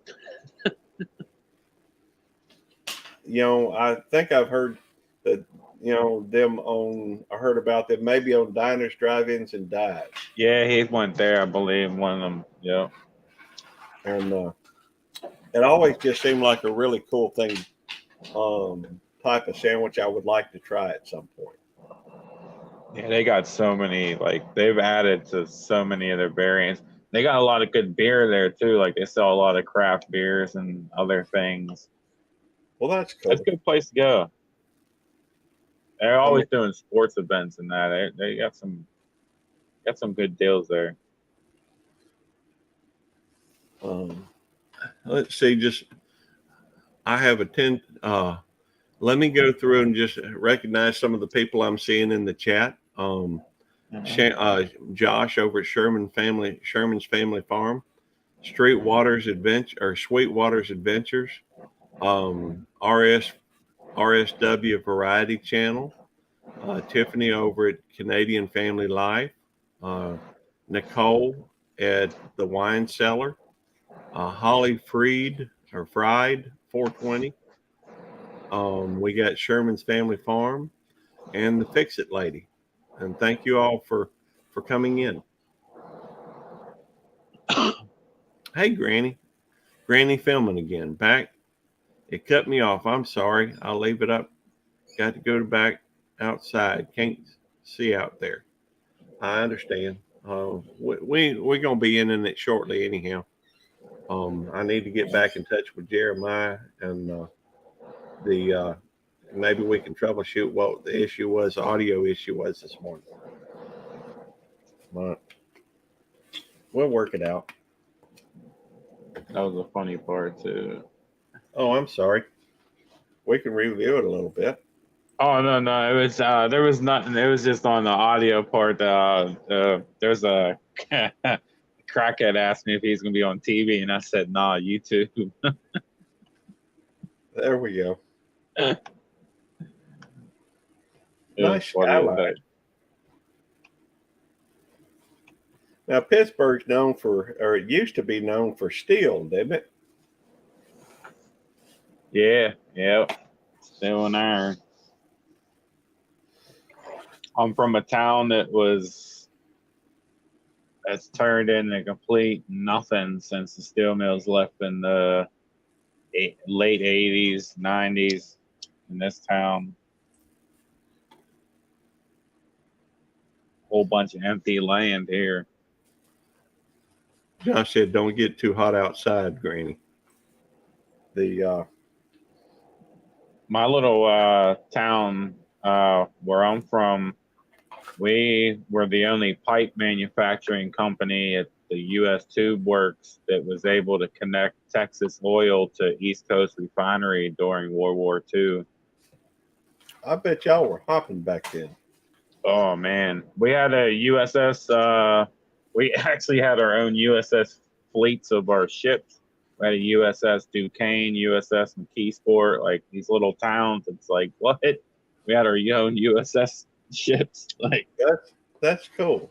I think I've heard that. Them on. I heard about them maybe on Diners, Drive-ins, and Dives. Yeah, he went there, I believe, one of them. Yeah. And it always just seemed like a really cool thing, type of sandwich I would like to try at some point. Yeah, they got so many, like, they've added to so many of their variants. They got a lot of good beer there too. Like, they sell a lot of craft beers and other things. Well, that's cool. That's a good place to go. They're always doing sports events and that. They got some good deals there. Let's see. I have let me go through and just recognize some of the people I'm seeing in the chat. Josh over at Sherman's Family Farm, Sweetwater's Adventures, RSW Variety Channel, Tiffany over at Canadian Family Life, Nicole at the Wine Cellar, Holly Fried 420. We got Sherman's Family Farm and the Fix It Lady. And thank you all for coming in. Hey, Granny filming again. Back. It cut me off. I'm sorry. I'll leave it up. Got to go back outside. Can't see out there. I understand. We're gonna be in it shortly anyhow. I need to get back in touch with Jeremiah and maybe we can troubleshoot what the audio issue was this morning. But we'll work it out. That was a funny part too. Oh, I'm sorry. We can review it a little bit. Oh no, it was there was nothing. It was just on the audio part. There's a crackhead asked me if he's gonna be on TV, and I said, "Nah, YouTube." There we go. Nice skyline. Now Pittsburgh's known for, or it used to be known for steel, didn't it? Yeah, yep. Still an iron. I'm from a town that's turned into complete nothing since the steel mills left in the late 80s, 90s in this town. Whole bunch of empty land here. Josh said, "Don't get too hot outside, Granny." My little town where I'm from, we were the only pipe manufacturing company at the U.S. Tube Works that was able to connect Texas oil to East Coast refinery during World War II. I bet y'all were hopping back then. Oh man, we had a USS. We actually had our own USS fleets of our ships. We had a USS Duquesne, USS McKeesport, like these little towns. It's like what? We had our own USS ships. Like That's cool.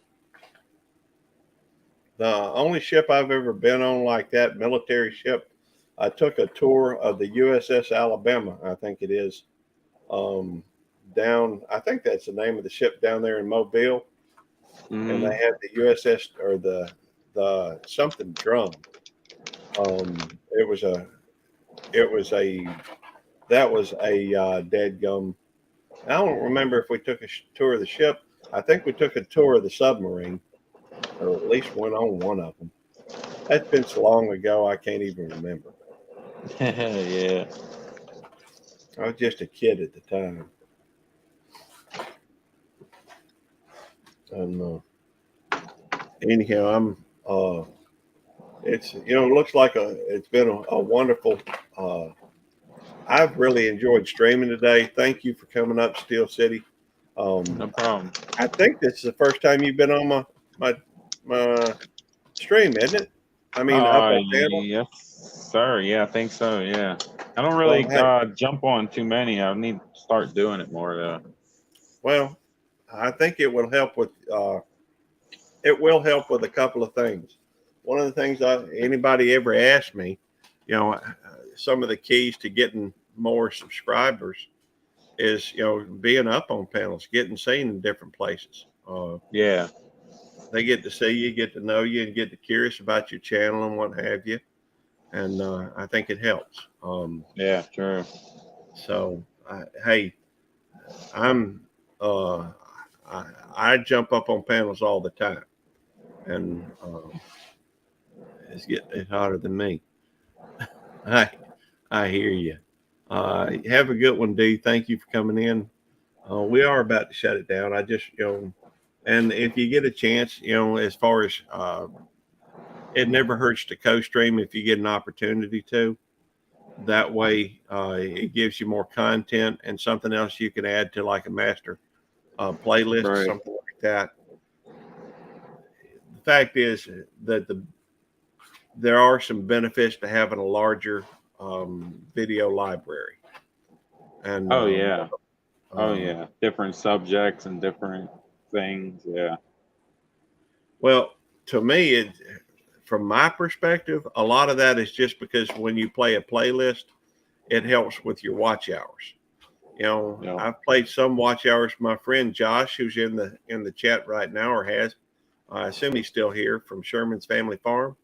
The only ship I've ever been on like that, military ship, I took a tour of the USS Alabama, I think it is, down. I think that's the name of the ship down there in Mobile, and they had the USS or the something drum. It was a that was a deadgum. I don't remember if we took a tour of the ship. I think we took a tour of the submarine, or at least went on one of them. That's been so long ago, I can't even remember. yeah. I was just a kid at the time. And anyhow, it's it looks like it's been a wonderful. I've really enjoyed streaming today. Thank you for coming up, Steel City. No problem. I think this is the first time you've been on my stream, isn't it? I mean, up on panel. Yes, sir. Yeah, I think so. Yeah, I don't really jump on too many. I need to start doing it more though. Well, I think it will help with a couple of things. One of the things anybody ever asked me, some of the keys to getting more subscribers is being up on panels, getting seen in different places. Yeah, they get to see you, get to know you, and get to curious about your channel and what have you. And I think it helps. Yeah, true. So, hey, I jump up on panels all the time, and it's hotter than me. I hear you. Have a good one, D. Thank you for coming in. We are about to shut it down. I just, and if you get a chance, as far as it never hurts to co-stream if you get an opportunity to. That way, it gives you more content and something else you can add to like a master playlist or something like that. The fact is that there are some benefits to having a larger video library. And oh yeah, different subjects and different things. Yeah. Well, to me, from my perspective, a lot of that is just because when you play a playlist, it helps with your watch hours. I've played some watch hours. My friend Josh, who's in the chat right now, or has, I assume he's still here, from Sherman's Family Farm.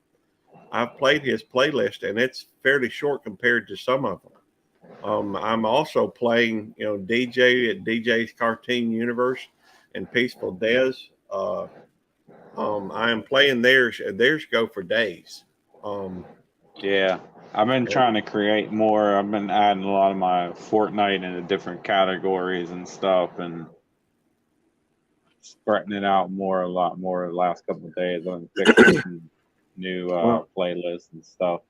I've played his playlist, and it's fairly short compared to some of them. I'm also playing, DJ at DJ's Cartoon Universe and Peaceful Des. I am playing theirs, and theirs go for days. Yeah, I've been trying to create more. I've been adding a lot of my Fortnite into different categories and stuff, and spreading it out a lot more the last couple of days. I'm picking some new playlists and stuff.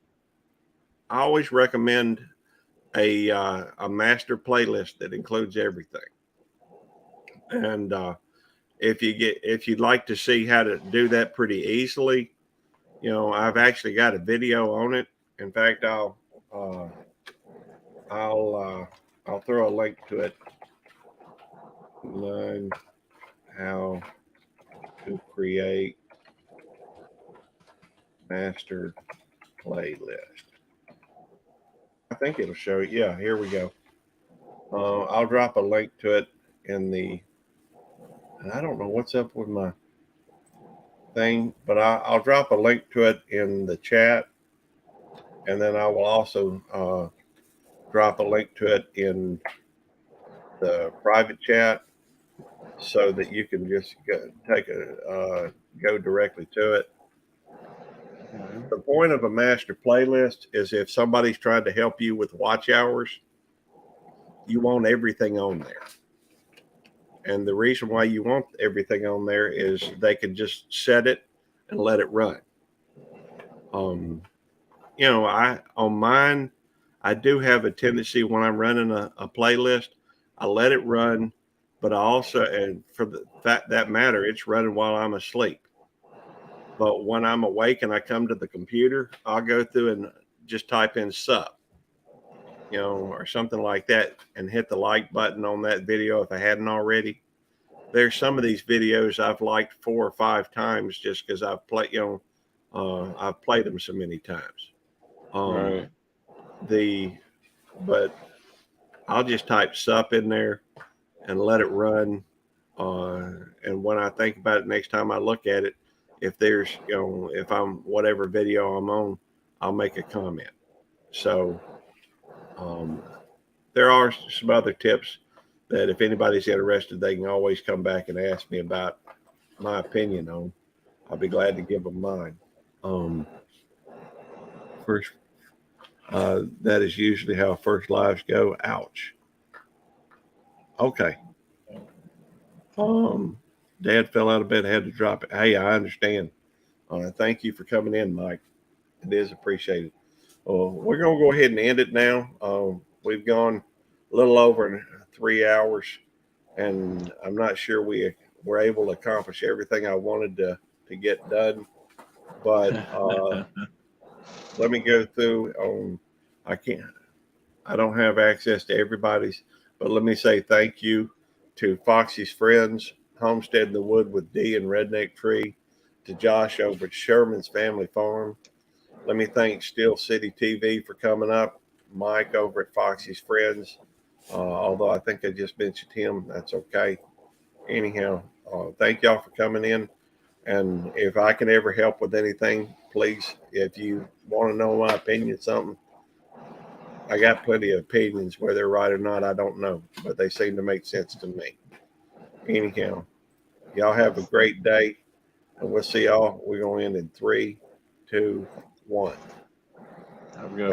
I always recommend a master playlist that includes everything. And if you'd like to see how to do that pretty easily, I've actually got a video on it. In fact, I'll throw a link to it. Learn how to create master playlist. think it'll show it. Yeah, here we go. I'll drop a link to it in the. And I don't know what's up with my thing, but I'll drop a link to it in the chat, and then I will also drop a link to it in the private chat, so that you can just go directly to it. The point of a master playlist is if somebody's trying to help you with watch hours, you want everything on there. And the reason why you want everything on there is they can just set it and let it run. On mine, I do have a tendency when I'm running a playlist, I let it run, but I also, and for that matter, it's running while I'm asleep. But when I'm awake and I come to the computer, I'll go through and just type in sup, or something like that, and hit the like button on that video if I hadn't already. There's some of these videos I've liked 4 or 5 times just because I've played them so many times. Right. But I'll just type sup in there and let it run. And when I think about it, next time I look at it, if there's, if I'm whatever video I'm on, I'll make a comment. So there are some other tips that if anybody's interested, they can always come back and ask me about my opinion on. I'll be glad to give them mine. First, that is usually how first lives go. Ouch. Okay. Dad fell out of bed, had to drop it. Hey, I understand. Thank you for coming in, Mike. It is appreciated. We're going to go ahead and end it now. We've gone a little over 3 hours, and I'm not sure we were able to accomplish everything I wanted to get done. But let me go through. I don't have access to everybody's, but let me say thank you to Foxy's Friends, Homestead in the Wood with D and Redneck Tree, to Josh over at Sherman's Family Farm. Let me thank Steel City TV for coming up, Mike over at Foxy's Friends. Although I think I just mentioned him, that's okay. Anyhow, thank y'all for coming in. And if I can ever help with anything, please, if you want to know my opinion on something, I got plenty of opinions. Whether they're right or not, I don't know, but they seem to make sense to me. Anyhow, y'all have a great day, and we'll see y'all. We're going to end in 3, 2, 1. Have a good one.